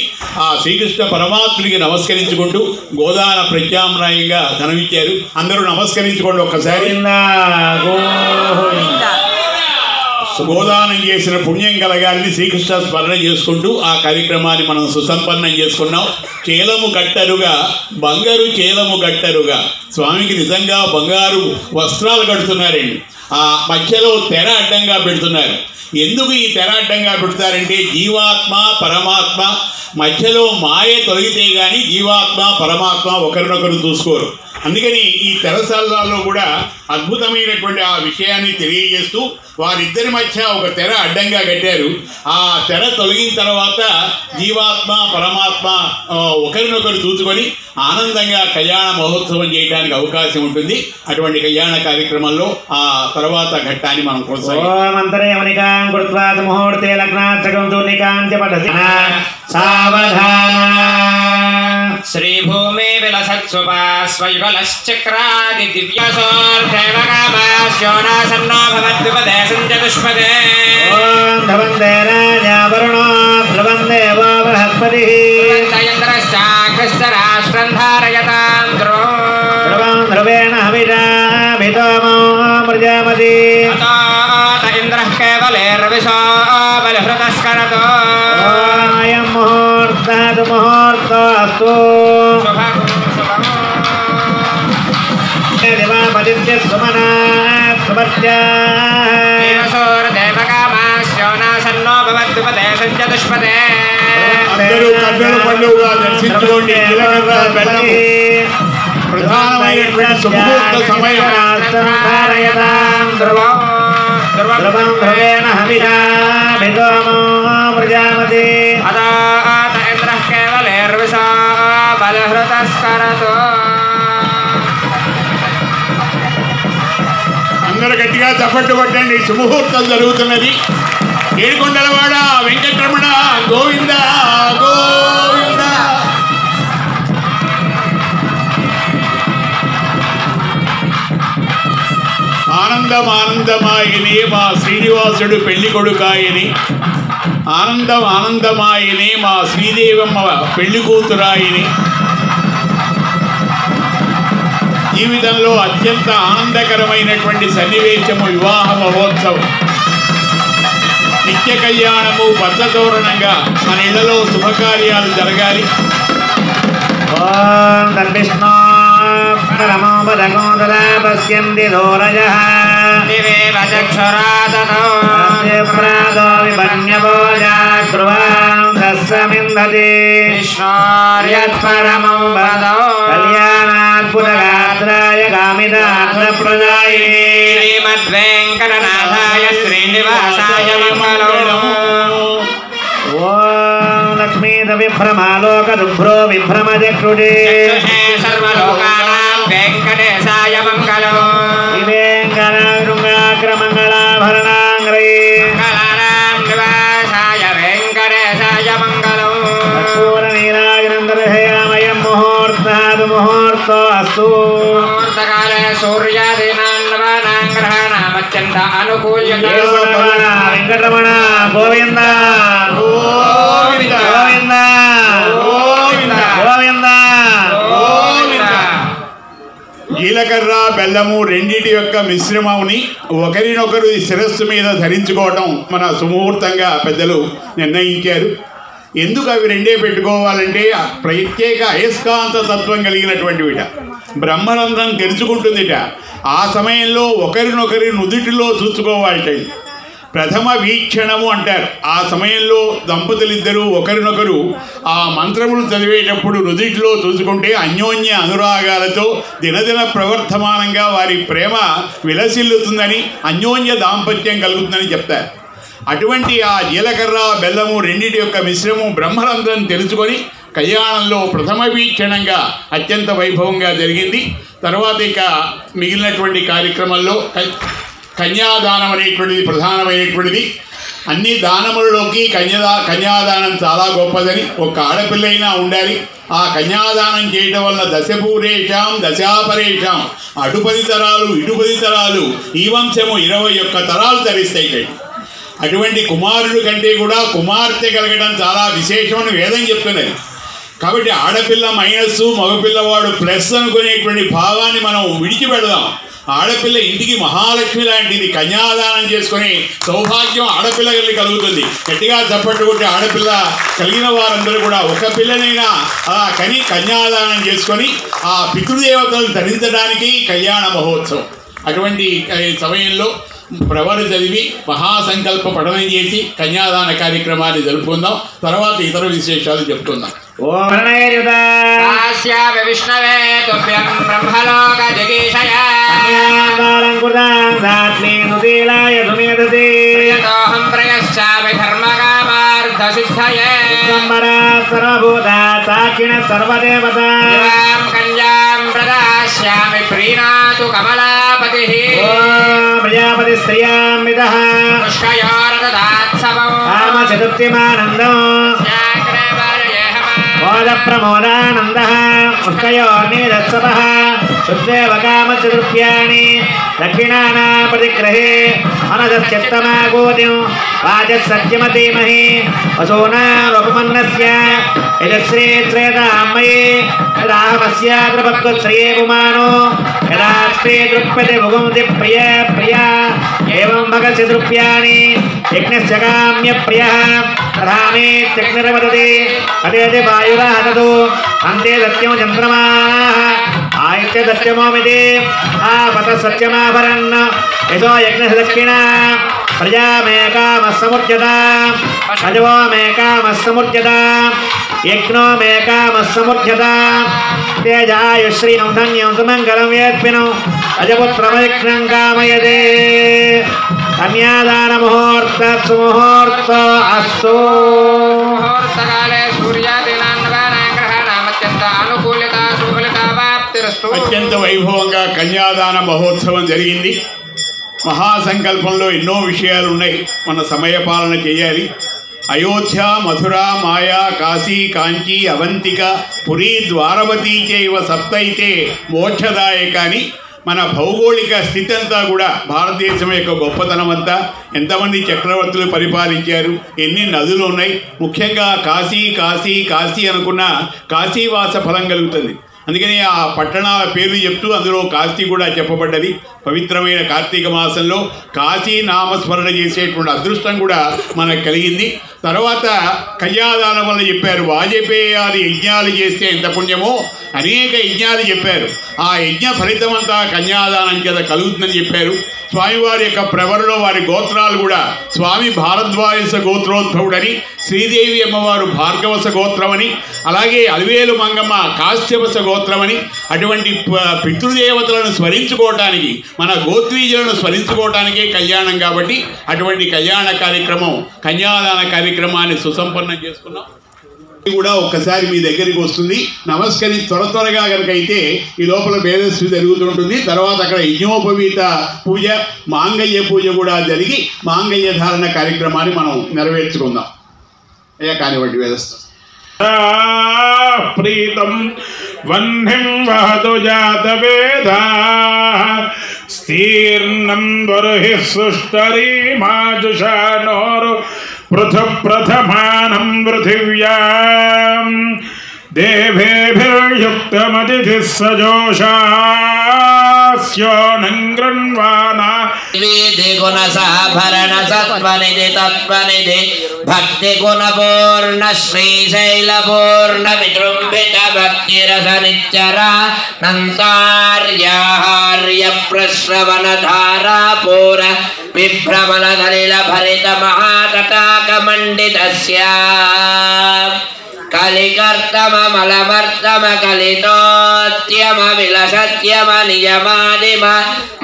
S3: ఆ శ్రీకృష్ణ పరమాత్ముడికి నమస్కరించుకుంటూ గోదాన ప్రత్యామ్నాయంగా ధనమిచ్చారు. అందరూ నమస్కరించుకోండి ఒక్కసారి. గోదానం చేసిన పుణ్యం కలగాలని శ్రీకృష్ణ స్మరణ చేసుకుంటూ ఆ కార్యక్రమాన్ని మనం సుసంపన్నం చేసుకున్నాం. చేలము కట్టరుగా బంగారు చేలము కట్టరుగా స్వామికి నిజంగా బంగారు వస్త్రాలు కడుతున్నారండి. ఆ మధ్యలో తెర అడ్డంగా పెడుతున్నారు. ఎందుకు ఈ తెర అడ్డంగా పెడతారంటే జీవాత్మ పరమాత్మ మధ్యలో మాయ తొలగితే కానీ జీవాత్మ పరమాత్మ ఒకరినొకరు చూసుకోరు. అందుకని ఈ తెరసాలలో కూడా అద్భుతమైనటువంటి ఆ విషయాన్ని తెలియజేస్తూ వారిద్దరి మధ్య ఒక తెర అడ్డంగా కట్టారు. ఆ తెర తొలగిన తర్వాత జీవాత్మ పరమాత్మ ఒకరినొకరు చూసుకొని ఆనందంగా కళ్యాణ మహోత్సవం చేయడానికి అవకాశం ఉంటుంది. అటువంటి కళ్యాణ కార్యక్రమంలో ఆ తర్వాత ఘట్టాన్ని మనం
S5: శ్రీభూమి విలసత్సుపా స్వయుగలశ్చక్రాది దివ్యసోర్దేవకామాశోనాసన్నో భవద్విపదే సంచతుష్పదే.
S4: ఓం ధవందే రాజావరుణో बृहस्पतिः
S5: इन्द्रश्चाकृष्टराष्ट्रं धारयतां
S4: ध्रुवं ध्रुवेण हविषा भितोमो प्रजापति
S5: इन्द्रः केवलेर्विशो बलहृतस्करतो
S4: अयं मुहूर्तः मुहूर्तोऽस्तु देवापदित्य सुमना सुमत्या
S5: देवकामास्यो नासन्नो भवद्विपदे सञ्चतुष्पदे
S3: అందరూ కన్నుల పండుగగా దర్శించుకోండి. జీలకర్ర బెల్లము ప్రధానమైనటువంటి శుభముహూర్త సమయం.
S4: ధ్రువం ధ్రువేణ హవిషా భితోమో ప్రజాపతి
S5: ఇంద్రః కేవలేర్విశో బలహృతస్కరతో
S3: అందరూ గట్టిగా చప్పట్లు కొట్టండి. శుభముహూర్తం జరుగుతున్నది. ఏడుకొండలవాడ వెంకటరమణ గోవింద గోవింద. ఆనందం ఆనందమాయని మా శ్రీనివాసుడు పెళ్లి కొడుకాయని, ఆనందం ఆనందమాయని మా శ్రీదేవమ్మ పెళ్లి కూతురాయని, జీవితంలో అత్యంత ఆనందకరమైనటువంటి సన్నివేశము వివాహ మహోత్సవం. నిత్య కళ్యాణము బద్ధతోరణంగా మన ఇళ్లలో శుభకార్యాలు జరగాలి.
S4: ఓం తద్విష్ణు నమో పదగోదరా పశ్యంతి దూరజః
S5: దివేవ చక్షురాదతో
S4: ప్రాదో విభన్యభోజాగ్రువాం దస్సమిందతి
S5: విష్ణోర్యత్పరమం పదో
S4: కళ్యాణాద్భుతగాత్రాయ కామితార్థప్రదాయినే
S5: శ్రీమద్వేంకటనాథాయ శ్రీనివాసాయ మంగళం.
S4: ఓం లక్ష్మీద విభ్రమాలోక దుభ్రో విభ్రమచక్షుడే
S5: చక్షుషే సర్వలోకానాం వెంకటేశాయ మంగళం.
S4: దివేంకరాగ్రమంగళాభరణాంగ్రై
S5: మంగళానాం నివాసాయ వెంకటేశాయ మంగళం.
S4: పూర్ణీరాజనందరహయామయం ముహూర్తాద్ ముహూర్తో అస్తు
S5: ముహూర్తకాలే సూర్యాదీనాం గ్రహాణామత్యంత అనుకూల్యత.
S4: వెంకటరమణ గోవింద
S3: గోవింద
S4: గోవింద
S3: గోవింద
S4: గోవింద
S3: గోవింద. జీలకర్ర బెల్లము రెండిటి యొక్క మిశ్రమముని ఒకరినొకరు శిరస్సు మీద ధరించుకోవడం మన సుముహూర్తంగా పెద్దలు నిర్ణయించారు. ఎందుకు అవి రెండే పెట్టుకోవాలంటే ప్రత్యేక అయస్కాంత తత్వం కలిగినటువంటివిట. బ్రహ్మరంధ్రం తెరుచుకుంటుందిట. ఆ సమయంలో ఒకరినొకరి నుదుటిలో చూసుకోవాలట. ప్రథమ వీక్షణము అంటారు. ఆ సమయంలో దంపతులిద్దరూ ఒకరినొకరు ఆ మంత్రములు చదివేటప్పుడు నుదిటిలో చూసుకుంటే అన్యోన్య అనురాగాలతో దినదిన ప్రవర్తమానంగా వారి ప్రేమ విలసిల్లుతుందని, అన్యోన్య దాంపత్యం కలుగుతుందని చెప్తారు. అటువంటి ఆ జీలకర్ర బెల్లము రెండిటి యొక్క మిశ్రమం బ్రహ్మరంధ్రం తెలుసుకొని కళ్యాణంలో ప్రథమ వీక్షణంగా అత్యంత వైభవంగా జరిగింది. తర్వాత ఇక మిగిలినటువంటి కార్యక్రమంలో కన్యాదానం అనేటువంటిది ప్రధానమైనటువంటిది. అన్ని దానములలోకి కన్యాదానం చాలా గొప్పదని, ఒక ఆడపిల్ల అయినా ఉండాలి. ఆ కన్యాదానం చేయడం వల్ల దశపూరేషాం దశాపరేషాం, అటు 10 తరాలు ఇటు 10 తరాలు, ఈ వంశము 21 తరాలు తరిస్తాయి. అటువంటి కుమారుడు కంటే కూడా కుమార్తె కలగడం చాలా విశేషమని వేదం చెప్తున్నది. కాబట్టి ఆడపిల్ల మైనస్, మగపిల్లవాడు ప్లస్ అనుకునేటువంటి భావాన్ని మనం విడిచిపెడదాం. ఆడపిల్ల ఇంటికి మహాలక్ష్మి లాంటిది. కన్యాదానం చేసుకుని సౌభాగ్యం ఆడపిల్లకి కలుగుతుంది. గట్టిగా చప్పట్లు కొట్టి ఆడపిల్ల కలిగిన వారందరూ కూడా ఒక పిల్లనైనా అలా కని కన్యాదానం చేసుకొని ఆ పితృదేవతలను ధరించడానికి కళ్యాణ మహోత్సవం. అటువంటి సమయంలో ప్రవర చదివి మహాసంకల్ప పఠనం చేసి కన్యాదాన కార్యక్రమాన్ని జరుపుకుందాం. తర్వాత ఇతర విశేషాలు చెప్పుకుందాం.
S4: ఓం
S5: కాశ్యాపి విష్ణవే తుభ్యం బ్రహ్మలోక జగీషయ ప్రియతోహం ప్రయశ్చామి ధర్మకామార్థసిద్ధయే ఇవాం కన్యాం ప్రదాస్యామి ప్రీణాతు కమలాపతిః
S4: ప్రజాపతి శ్రియామిదః
S5: పుష్కయోరదాత్సవం
S4: చతుర్థిమానందం మోద ప్రమోదానంద పుష్కయోర్నిదత్సవ శుద్ధేవ కామచతుర్భ్యాని దక్షిణానా ప్రతిగ్రహే అనదత్యత్తమాగోదిం రాజసత్యమతీమహి వసూనారుపమన్నస్య యజశ్రీ త్రేతామయే రామస్యాద్రపక్వశ్రియే పుమానో యదాస్తే దృక్పతి ముగుంది ప్రియ ప్రియ ఏవం భగచతుర్భ్యాని యజ్ఞస్య కామ్య ప్రియ రామే చక్నిరవదతి అదేది వాయురాహతదు అంతే సత్యం చంద్రమా ఆయుష్య సత్యమోమితి ఆపత సత్యమాభరన్ యశో యజ్ఞ దక్షిణ ప్రజామేకామస్సముర్జత అజవోమేకామస్సముర్జత యజ్ఞోమేకామస్సముర్జత తేజాయుశ్రీయం ధన్యం సుమంగళం వేత్పినం అజపుత్రమయజ్ఞం కామయతే కన్యాదాన ముహూర్త సుముహూర్త అస్తు
S5: ముహూర్తకాలే సూర్యాదీనాన్నవానాగ్రహాణమత్యంత అనుకూలిత సుఫలిత వాప్తిరస్తు.
S3: అత్యంత వైభవంగా కన్యాదాన మహోత్సవం జరిగింది. మహాసంకల్పంలో ఎన్నో విషయాలు ఉన్నాయి. మన సమయపాలన చేయాలి. అయోధ్య, మధుర, మాయా, కాశీ, కాంచీ, అవంతిక, పురీ, ద్వారవతీ చైవ సప్తైతే మోక్షదాయకాని. మన భౌగోళిక స్థితి అంతా కూడా భారతదేశం యొక్క గొప్పతనం అంతా, ఎంతమంది చక్రవర్తులు పరిపాలించారు, ఎన్ని నదులు ఉన్నాయి. ముఖ్యంగా కాశీ కాశీ కాశీ అనుకున్న కాశీవాస ఫలం కలుగుతుంది. అందుకని ఆ పట్టణాల పేర్లు చెప్తూ అందులో కాశీ కూడా చెప్పబడ్డది. పవిత్రమైన కార్తీక మాసంలో కాశీ నామస్మరణ చేసేటువంటి అదృష్టం కూడా మనకు కలిగింది. తర్వాత కన్యాదానం వల్ల చెప్పారు. వాజపేయాది యజ్ఞాలు చేస్తే ఎంత పుణ్యమో అనేక యజ్ఞాలు చెప్పారు. ఆ యజ్ఞ ఫలితం అంతా కన్యాదానం చేత కలుగుతుందని చెప్పారు. స్వామివారి యొక్క ప్రవరలో వారి గోత్రాలు కూడా స్వామి భారద్వాజ గోత్రోద్భవుడని, శ్రీదేవి అమ్మవారు భార్గవస గోత్రమని, అలాగే అలివేలు మంగమ్మ కాశ్యపస గోత్రమని, అటువంటి పితృదేవతలను స్మరించుకోవటానికి, మన గోత్రీయులను స్మరించుకోవటానికే కళ్యాణం. కాబట్టి అటువంటి కళ్యాణ కార్యక్రమం, కన్యాదాన కార్యక్రమాన్ని సుసంపన్నం చేసుకున్నాం. కూడా ఒక్కసారి మీ దగ్గరికి వస్తుంది. నమస్కరి త్వరగా కనుక అయితే ఈ లోపల భేదశ్రీ జరుగుతుంటుంది. తర్వాత అక్కడ యజ్ఞోపవీత పూజ, మాంగళ్య పూజ కూడా జరిగి మాంగళ్య ధారణ కార్యక్రమాన్ని మనం నెరవేర్చుకుందాం. అయ్యా కానివ్వండి వేదస్థ.
S6: ప్రీతం వహ్నిం వహతు జాతవేదా స్థీర్ణం బర్హి సుష్టరీ మాజుషానోరు పృథుప్రథమానం పృథివ్యాం దేవేభిర్యుక్తమతిథిः సజోషాస్యోనం గృణ్వానా
S2: వేది గుణసాభరణ సత్వనిధి తత్వనిధి భక్తి గుణపూర్ణ శ్రీశైలపూర్ణ విజృంభిత భక్తిరస నిచ్చరా నంతార్యాహార్య ప్రశ్రవణ ధారా పూర విభ్రమణ సలిల భరిత మహాతటాక మండితస్య కలికర్తమలమర్తమ కలితోత్యమ విలసత్యమ నియమాదిమ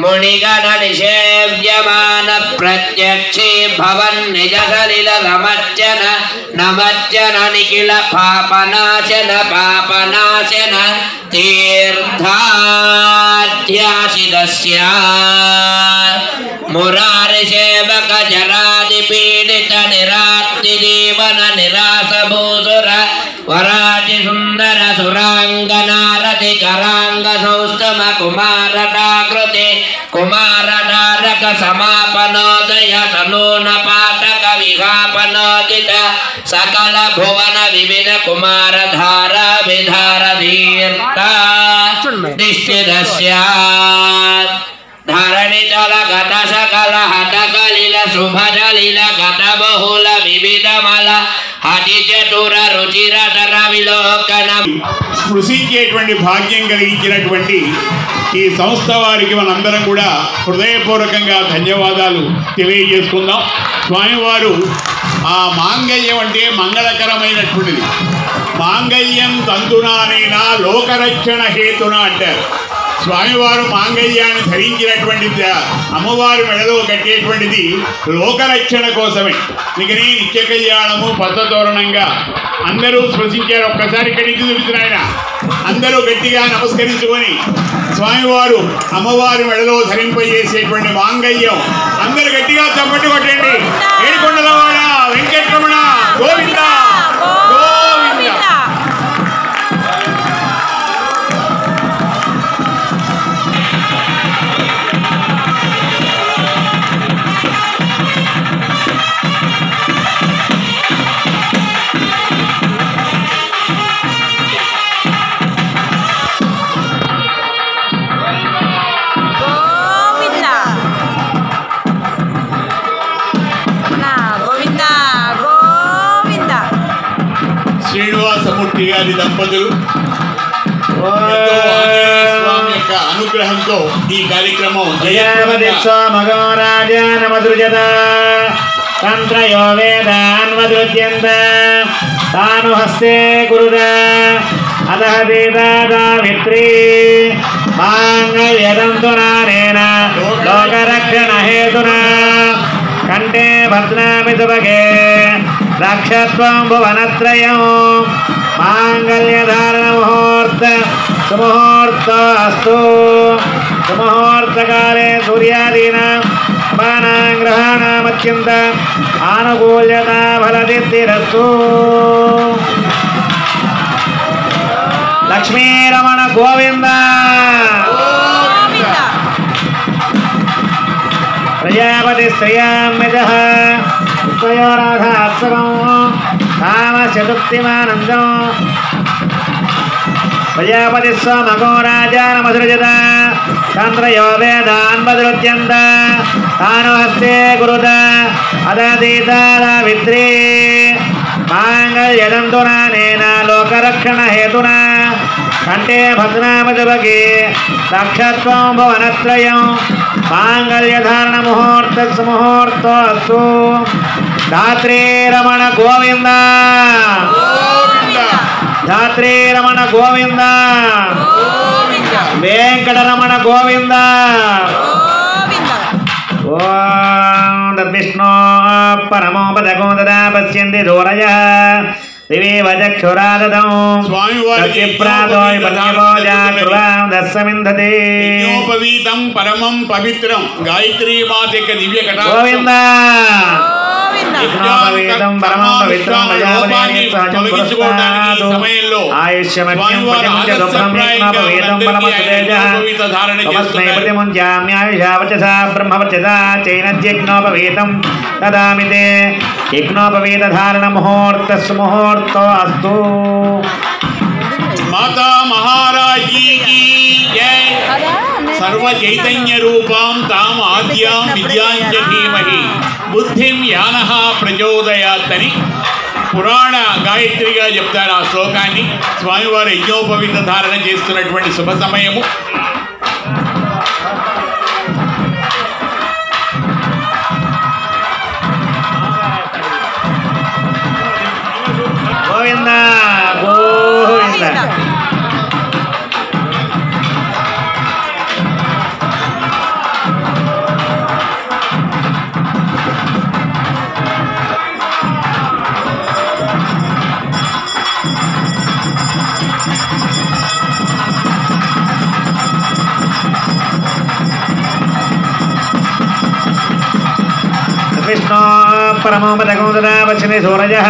S2: మునిగణ నిషేవ్యమాన ప్రత్యక్షే భవన్ నిజ సలిల నమజ్జన నమజ్జన నిఖిల పాపనాశన పాపనాశన తీర్థాధ్యాసిదస్య మురారి సేవక జరాది పీడిత నిరార్తి జీవన నిరాసభూసుర వరాజి సుందర సురాంగనారతి కరాంగ సౌస్తమ కుమారటాకృతి కుమారటారక సమాపనోదయ తనూన పాతక విహాపనోదిత సకల భువన వివిధ కుమారధారా విధార తీర్థ నిశ్చితస్య ధరణితల గత సకల హత కలిల శుభజలిల గత బహుళ వివిధమల హటి చతుర రుచిరతర విలోకనం
S3: స్పృశించేటువంటి భాగ్యం కలిగించినటువంటి ఈ సంస్థ వారికి మనందరం కూడా హృదయపూర్వకంగా ధన్యవాదాలు తెలియజేసుకుందాం. స్వామివారు ఆ మాంగళ్యం అంటే మంగళకరమైనటువంటిది. మాంగళ్యం తంతునానైనా లోకరక్షణ హేతున అంటారు. స్వామివారు మాంగళ్యాన్ని ధరించినటువంటిది, అమ్మవారి మెడలో కట్టేటువంటిది లోకరక్షణ కోసమే. అందుకని నిత్య కళ్యాణము పచ్చతోరణంగా అందరూ స్పృశించారు. ఒక్కసారి ఇక్కడికి చూపించిన అందరూ గట్టిగా నమస్కరించుకొని స్వామివారు అమ్మవారి మెడలో ధరింపజేసేటువంటి మాంగళ్యం అందరూ గట్టిగా చప్పట్లు కొట్టండి. ఏడుకొండలవాడ వెంకటరమణ గోవింద గోవింద. గాయత్రి గారి దంపతులు ఎంతో ఆంజనేయ స్వామి యొక్క అనుగ్రహంతో ఈ కార్యక్రమం
S4: తంత్రయో వేదాన్వదృజ్యంత తాను హస్తే కురుద అదః దేదావిత్రీ మాంగళ్యదంతునానేన లోకరక్షణ హేతునా కంఠే భద్నామి సుభగే రక్షత్వం భువనత్రయం మాంగళ్యధారణ ముహూర్త సుముహూర్తస్తు సుముహూర్తకాలే సూర్యాదీనాం గ్రహాణమత్యంత ఆనుకూల్యత ఫలదిద్ధిరస్తు. లక్ష్మీరమణ గోవింద ప్రజాపతి శ్రేయామ్యజః పుష్పయోరాధాత్సవం కామశ్చతుక్తిమానందం ప్రజాపతి స్వమగో రాజానమసృజత తంత్రయో వేదాన్వదృజ్యంత తాను హస్తే కురుత అదీతావిత్రీ మాంగళ్యదంతునానేన లోకరక్షణ హేతునా కంఠే భద్నామి సుభగే రక్షత్వం భువనత్రయం మాంగళ్యధారణ ముహూర్త సుముహూర్తస్తు. ధాత్రీ రమణ గోవింద ధాత్రీ రమణ గోవింద వెంకటరమణ గోవింద. ఓం విష్ణు పరమో పదకో తదా పశ్యంతి దూరయ దివే వచక్షురాదం
S3: యజ్ఞోపవీతం పరమం పవిత్రం గాయత్రీ మాత యొక్క దివ్య కటాక్షం
S4: గోవింద యజ్ఞోపవీతం పరమం పవిత్రం ఆయుష్యమగ్నిం పతిముంచ శుభ్రం యజ్ఞోపవీతం పరమస్తేజః తమస్మై ప్రతిముంచామ్యాయుషావచసా బ్రహ్మవచసా చైనద్యజ్ఞోపవీతం దదామి తే యజ్ఞోపవీతధారణ ముహూర్తస్సు ముహూర్తో అస్తు.
S3: माता महाराजी की जय. सर्व चैतन्य रूपां ताम आद्यां विद्यांच धीमहि बुद्धिं यानः प्रचोदयात्. పురాణ గాయత్రిగా చెప్తారు ఆ శ్లోకాన్ని. స్వామివారు యజ్ఞోపవీత ధారణ చేస్తున్నటువంటి శుభ సమయము.
S4: గోవింద గోవింద. విష్ణు పరమో పదకో తదా పశ్యతి సూరజః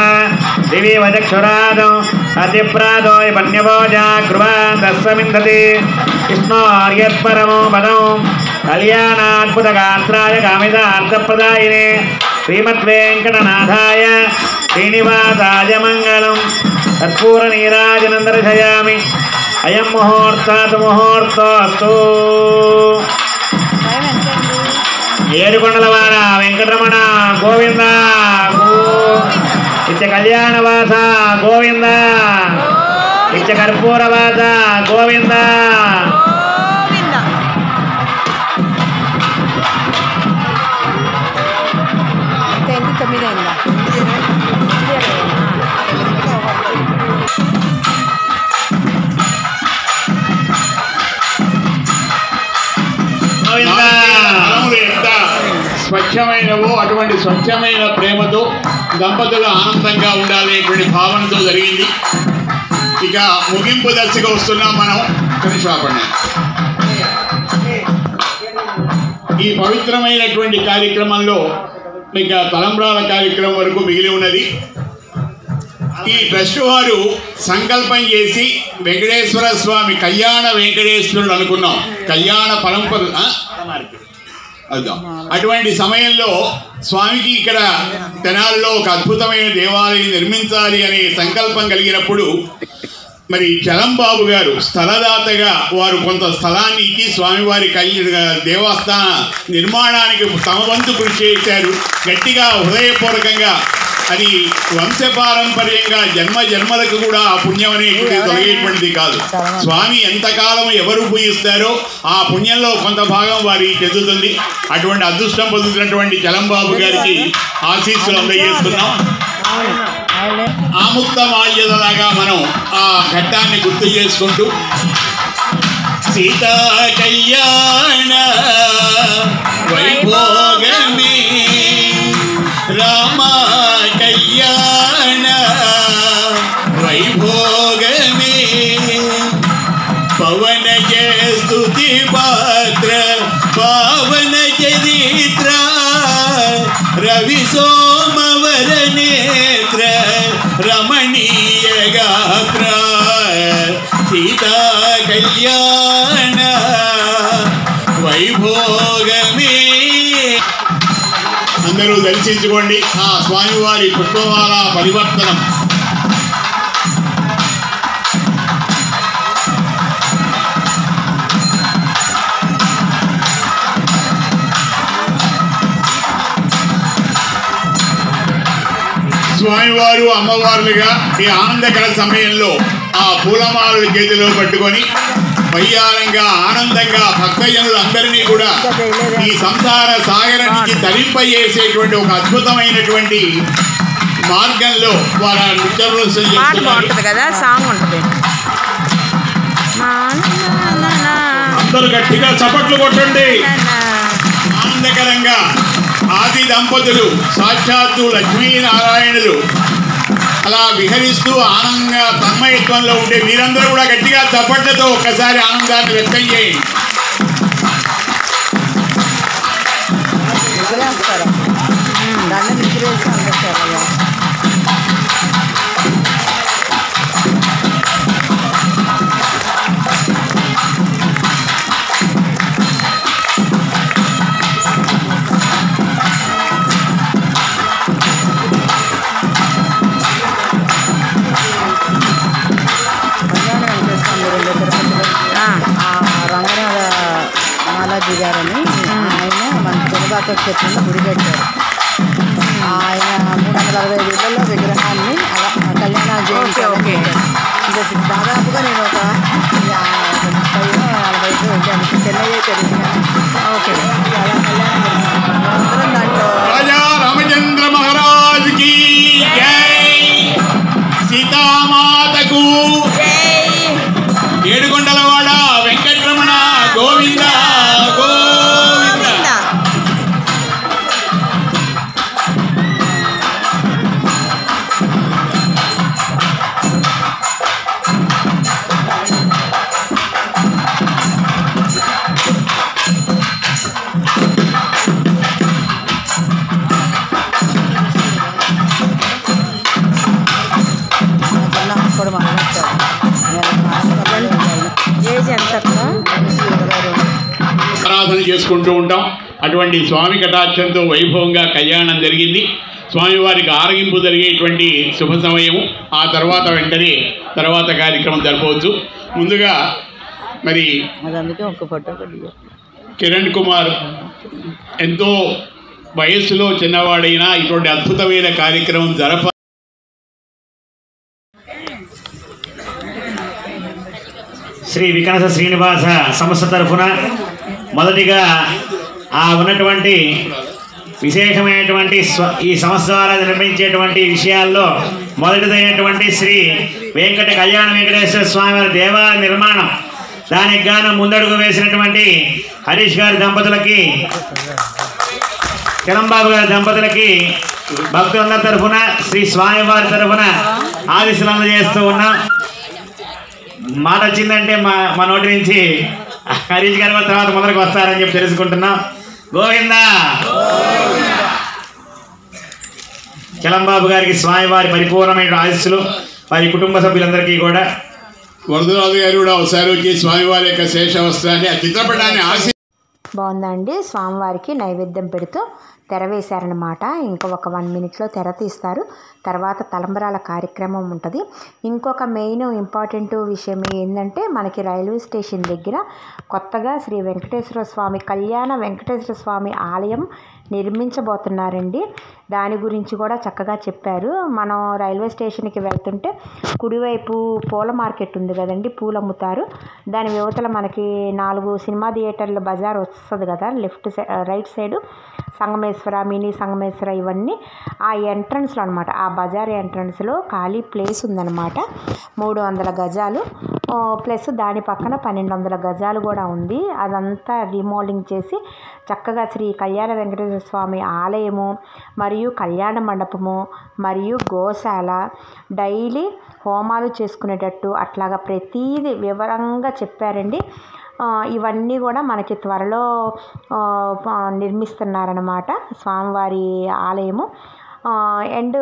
S4: దివి వచక్షురాదం అద్యప్రాదో పన్యభోజా గృహాన్ దస్సమింధతి. విష్ణోర్యత్పరమో పదం కళ్యాణాద్భుతగాత్రాయ కామితార్థప్రదాయినే శ్రీమద్వేంకటనాథాయ శ్రీనివాసాయ మంగళం. కర్పూరనీరాజనం దర్శయామి. అయం ముహూర్తాత్ ముహూర్తో అస్తు. ఏడుకొండలవాడ వెంకటరమణ గోవింద నిత్య కళ్యాణవాస గోవింద నిత్య కర్పూరవాస గోవింద.
S3: స్వచ్ఛమైనవో అటువంటి స్వచ్ఛమైన ప్రేమతో దంపతులు ఆనందంగా ఉండాలనేటువంటి భావనతో జరిగింది. ఇక ముగింపు దశగా వస్తున్నాం మనం. కనిషాపండి. ఈ పవిత్రమైనటువంటి కార్యక్రమంలో ఇక తలంబ్రాల కార్యక్రమం వరకు మిగిలి ఉన్నది. ఈ ట్రస్ట్ వారు సంకల్పం చేసి వెంకటేశ్వర స్వామి కళ్యాణ వెంకటేశ్వరుడు అనుకున్నాం. కళ్యాణ పరంపర అర్థం. అటువంటి సమయంలో స్వామికి ఇక్కడ తెనాల్లో ఒక అద్భుతమైన దేవాలయం నిర్మించాలి అనే సంకల్పం కలిగినప్పుడు మరి చలంబాబు గారు స్థలదాతగా వారు కొంత స్థలాన్ని ఇచ్చి స్వామివారి దేవస్థాన నిర్మాణానికి తమ వంతు కృషి చేశారు. గట్టిగా హృదయపూర్వకంగా అది వంశపారంపర్యంగా జన్మ జన్మలకు కూడా ఆ పుణ్యం అనేటువంటి తొలగేటువంటిది కాదు. స్వామి ఎంతకాలం ఎవరు పూజిస్తారో ఆ పుణ్యంలో కొంత భాగం వారికి చెందుతుంది. అటువంటి అదృష్టం పొందుతున్నటువంటి చలంబాబు గారికి ఆశీస్సులు అందజేస్తున్నాం. ఆముక్త మాల్యదలాగా మనం ఆ ఘట్టాన్ని గుర్తు చేసుకుంటూ సీతా కళ్యాణ వైభోగమే రామ కళ్యాణ వైభోగమే పవన స్తుతి పాత్ర పావన చరిత్ర రవి సోమవర నేత్ర రమణీయ గాత్ర సీతా కళ్యాణ వైభోగమే. అందరూ దర్శించుకోండి ఆ స్వామివారి పుష్పమాల పరివర్తనం. స్వామివారు అమ్మవారులుగా ఈ ఆనందకర సమయంలో ఆ పూలమాలల చేతిలో పట్టుకొని వయ్యారంగా ఆనందంగా భక్తజనులు అందరినీ కూడా ఈ సంసార సాగరానికి తరింపజేసేటువంటి ఒక అద్భుతమైనటువంటి మార్గంలో వారు నృత్య ప్రదర్శన చేస్తున్నారు
S1: కదా. సాంగ్ ఉంటుంది.
S6: అందరూ గట్టిగా చప్పట్లు కొట్టండి.
S3: ఆనందకరంగా ఆది దంపతులు సాక్షాత్తు లక్ష్మీనారాయణులు అలా విహరిస్తూ ఆనందంగా తన్మయత్వంలో ఉంటే మీరందరూ కూడా గట్టిగా చప్పట్లతో ఒక్కసారి ఆనందాన్ని వ్యక్తం చేయండి.
S7: బాలాజీ గారని ఆయన మన తిరుబాక క్షేత్రంలో గుడి కట్టారు. ఆయన 365 ఇళ్లలో విగ్రహాన్ని అలా కళ్యాణాలు చేయించారు. దాదాపుగా నేను ఒక 30-40 వెళ్ళాను. చెన్నై తెలిసినాను. ఓకే, అలా కళ్యాణం దాంట్లో
S3: రాజా రామచంద్ర మహారాజ్ కి జై, సీతామాతకు ఏడుకొండలవాడ వెంకటరమణ గోవింద గోవింద.
S7: అప్పుడు మొదలెట్టాడు.
S1: ఏజ్ ఎంత?
S3: ఆరాధన చేసుకుంటూ ఉంటాం. అటువంటి స్వామి కటాక్షంతో వైభవంగా కళ్యాణం జరిగింది. స్వామివారికి ఆరగింపు జరిగేటువంటి శుభ సమయము. ఆ తర్వాత వెంటనే తర్వాత కార్యక్రమం జరపవచ్చు. ముందుగా మరి
S7: అది అందుకే ఒక ఫోటో
S3: కిరణ్ కుమార్ ఎంతో వయస్సులో చిన్నవాడైనా ఇటువంటి అద్భుతమైన కార్యక్రమం జరప
S4: శ్రీ వికాస శ్రీనివాస సంస్థ తరఫున మొదటిగా ఆ ఉన్నటువంటి విశేషమైనటువంటి ఈ సంస్థ ద్వారా నిర్మించేటువంటి విషయాల్లో మొదటిదైనటువంటి శ్రీ వెంకట కళ్యాణ వెంకటేశ్వర స్వామి వారి దేవాలయ నిర్మాణం, దానికి గాను ముందడుగు వేసినటువంటి హరీష్ గారి దంపతులకి, చలంబాబు గారి దంపతులకి భక్తులందరి తరఫున శ్రీ స్వామివారి తరఫున ఆశీస్సులు అందజేస్తూ ఉన్నాం. మాట వచ్చిందంటే మా నోటి నుంచి హరీష్ గారి వారి తర్వాత మొదలకు వస్తారని చెప్పి తెలుసుకుంటున్నాం. గోవిందా. చలంబాబు గారికి స్వామివారి పరిపూర్ణమైన ఆశీస్సులు, వారి కుటుంబ సభ్యులందరికీ కూడా.
S3: వరదరాజు గారు కూడా ఒకసారి వచ్చి స్వామివారి యొక్క శేష వస్త్రాన్ని ఆ చిత్రపటాన్ని
S1: బాగుందండి. స్వామివారికి నైవేద్యం పెడుతూ తెర వేశారనమాట. ఇంకా ఒక 1 మినిట్లో తెర తీస్తారు. తర్వాత తలంబరాల కార్యక్రమం ఉంటుంది. ఇంకొక మెయిన్ ఇంపార్టెంట్ విషయం ఏంటంటే మనకి రైల్వే స్టేషన్ దగ్గర కొత్తగా శ్రీ వెంకటేశ్వర స్వామి కళ్యాణ వెంకటేశ్వర స్వామి ఆలయం నిర్మించబోతున్నారండి. దాని గురించి కూడా చక్కగా చెప్పారు. మనం రైల్వే స్టేషన్కి వెళ్తుంటే కుడివైపు పూల మార్కెట్ ఉంది కదండి, పూలు అమ్ముతారు. దాని యువతల మనకి 4 సినిమా థియేటర్ల బజార్ వస్తుంది కదా, right side Sangameshwara, mini Sangameshwara, ఇవన్నీ ఆ ఎంట్రన్స్లో అనమాట. ఆ బజార్ ఎంట్రన్స్లో ఖాళీ ప్లేస్ ఉందన్నమాట. 300 గజాలు ప్లస్ దాని పక్కన 1200 గజాలు కూడా ఉంది. అదంతా రీమోడలింగ్ చేసి చక్కగా శ్రీ కళ్యాణ వెంకటేశ్వర స్వామి ఆలయము మరియు కళ్యాణ మండపము మరియు గోశాల, డైలీ హోమాలు చేసుకునేటట్టు అట్లాగా ప్రతీది వివరంగా చెప్పారండి. ఇవన్నీ కూడా మనకి త్వరలో నిర్మిస్తున్నారన్నమాట స్వామివారి ఆలయము. అండ్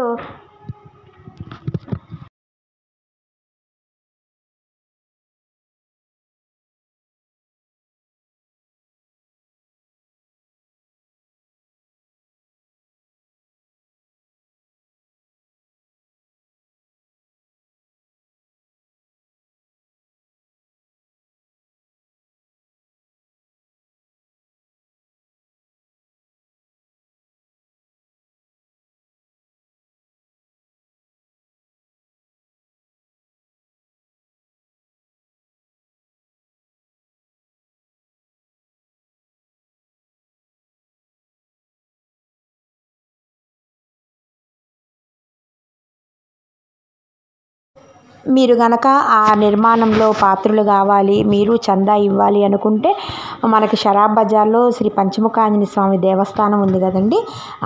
S1: మీరు గనక ఆ నిర్మాణంలో పాత్రలు కావాలి, మీరు చందా ఇవ్వాలి అనుకుంటే మనకి షరాబ్ బజార్లో శ్రీ పంచముఖ ఆంజనేయ స్వామి దేవస్థానం ఉంది కదండి,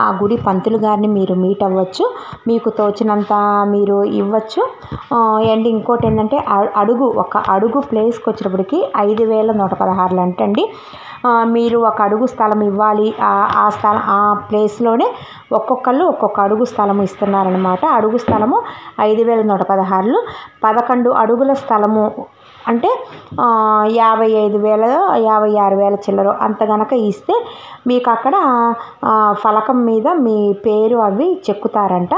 S1: ఆ గుడి పంతులు గారిని మీరు మీట్ అవ్వచ్చు. మీకు తోచినంత మీరు ఇవ్వచ్చు. అండ్ ఇంకోటి ఏంటంటే ఒక అడుగు ప్లేస్కి వచ్చేటప్పటికి 5116 అంటండి. మీరు ఒక అడుగు స్థలం ఇవ్వాలి. ఆ ప్లేస్లోనే ఒక్కొక్కళ్ళు ఒక్కొక్క అడుగు స్థలము ఇస్తున్నారనమాట. అడుగు స్థలము 5116, 11 అడుగుల స్థలము అంటే 55,000 56,000 చిల్లర అంత గనక ఇస్తే మీకు అక్కడ ఫలకం మీద మీ పేరు అవి చెక్కుతారంట.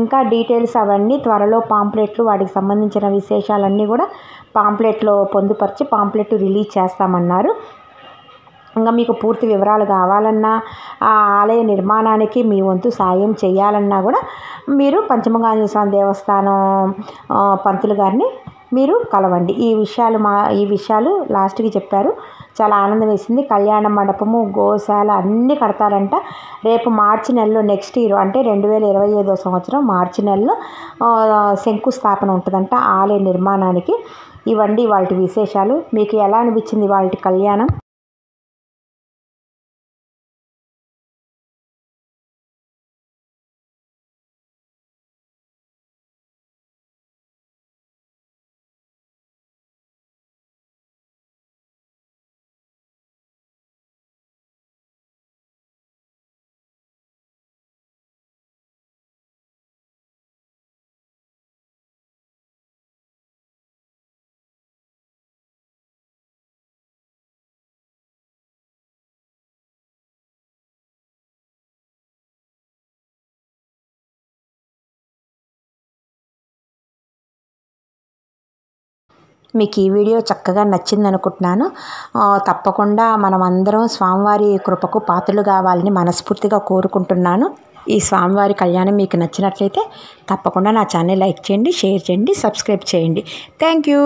S1: ఇంకా డీటెయిల్స్ అవన్నీ త్వరలో పాంప్లెట్లు, వాటికి సంబంధించిన విశేషాలన్నీ కూడా పాంప్లెట్లో పొందుపరిచి పాంప్లెట్ రిలీజ్ చేస్తామన్నారు. ఇంకా మీకు పూర్తి వివరాలు కావాలన్నా, ఆ ఆలయ నిర్మాణానికి మీ వంతు సాయం చేయాలన్నా కూడా మీరు పంచముఖ ఆంజనేయ స్వామి దేవస్థానం పంతులు గారిని మీరు కలవండి. ఈ విషయాలు లాస్ట్కి చెప్పారు. చాలా ఆనందం వేసింది. కళ్యాణ మండపము, గోశాల అన్నీ కడతారంట. రేపు మార్చి నెలలో, నెక్స్ట్ ఇయర్ అంటే 2025వ సంవత్సరం మార్చి నెలలో శంకుస్థాపన ఉంటుందంట ఆలయ నిర్మాణానికి. ఇవండి వాటి విశేషాలు. మీకు ఎలా అనిపించింది వాటి కళ్యాణం? మీకు ఈ వీడియో చక్కగా నచ్చింది అనుకుంటున్నాను. తప్పకుండా మనం అందరం స్వామివారి కృపకు పాత్రలు కావాలని మనస్ఫూర్తిగా కోరుకుంటున్నాను. ఈ స్వామివారి కళ్యాణం మీకు నచ్చినట్లయితే తప్పకుండా నా ఛానల్ లైక్ చేయండి, షేర్ చేయండి, సబ్స్క్రైబ్ చేయండి. Thank you.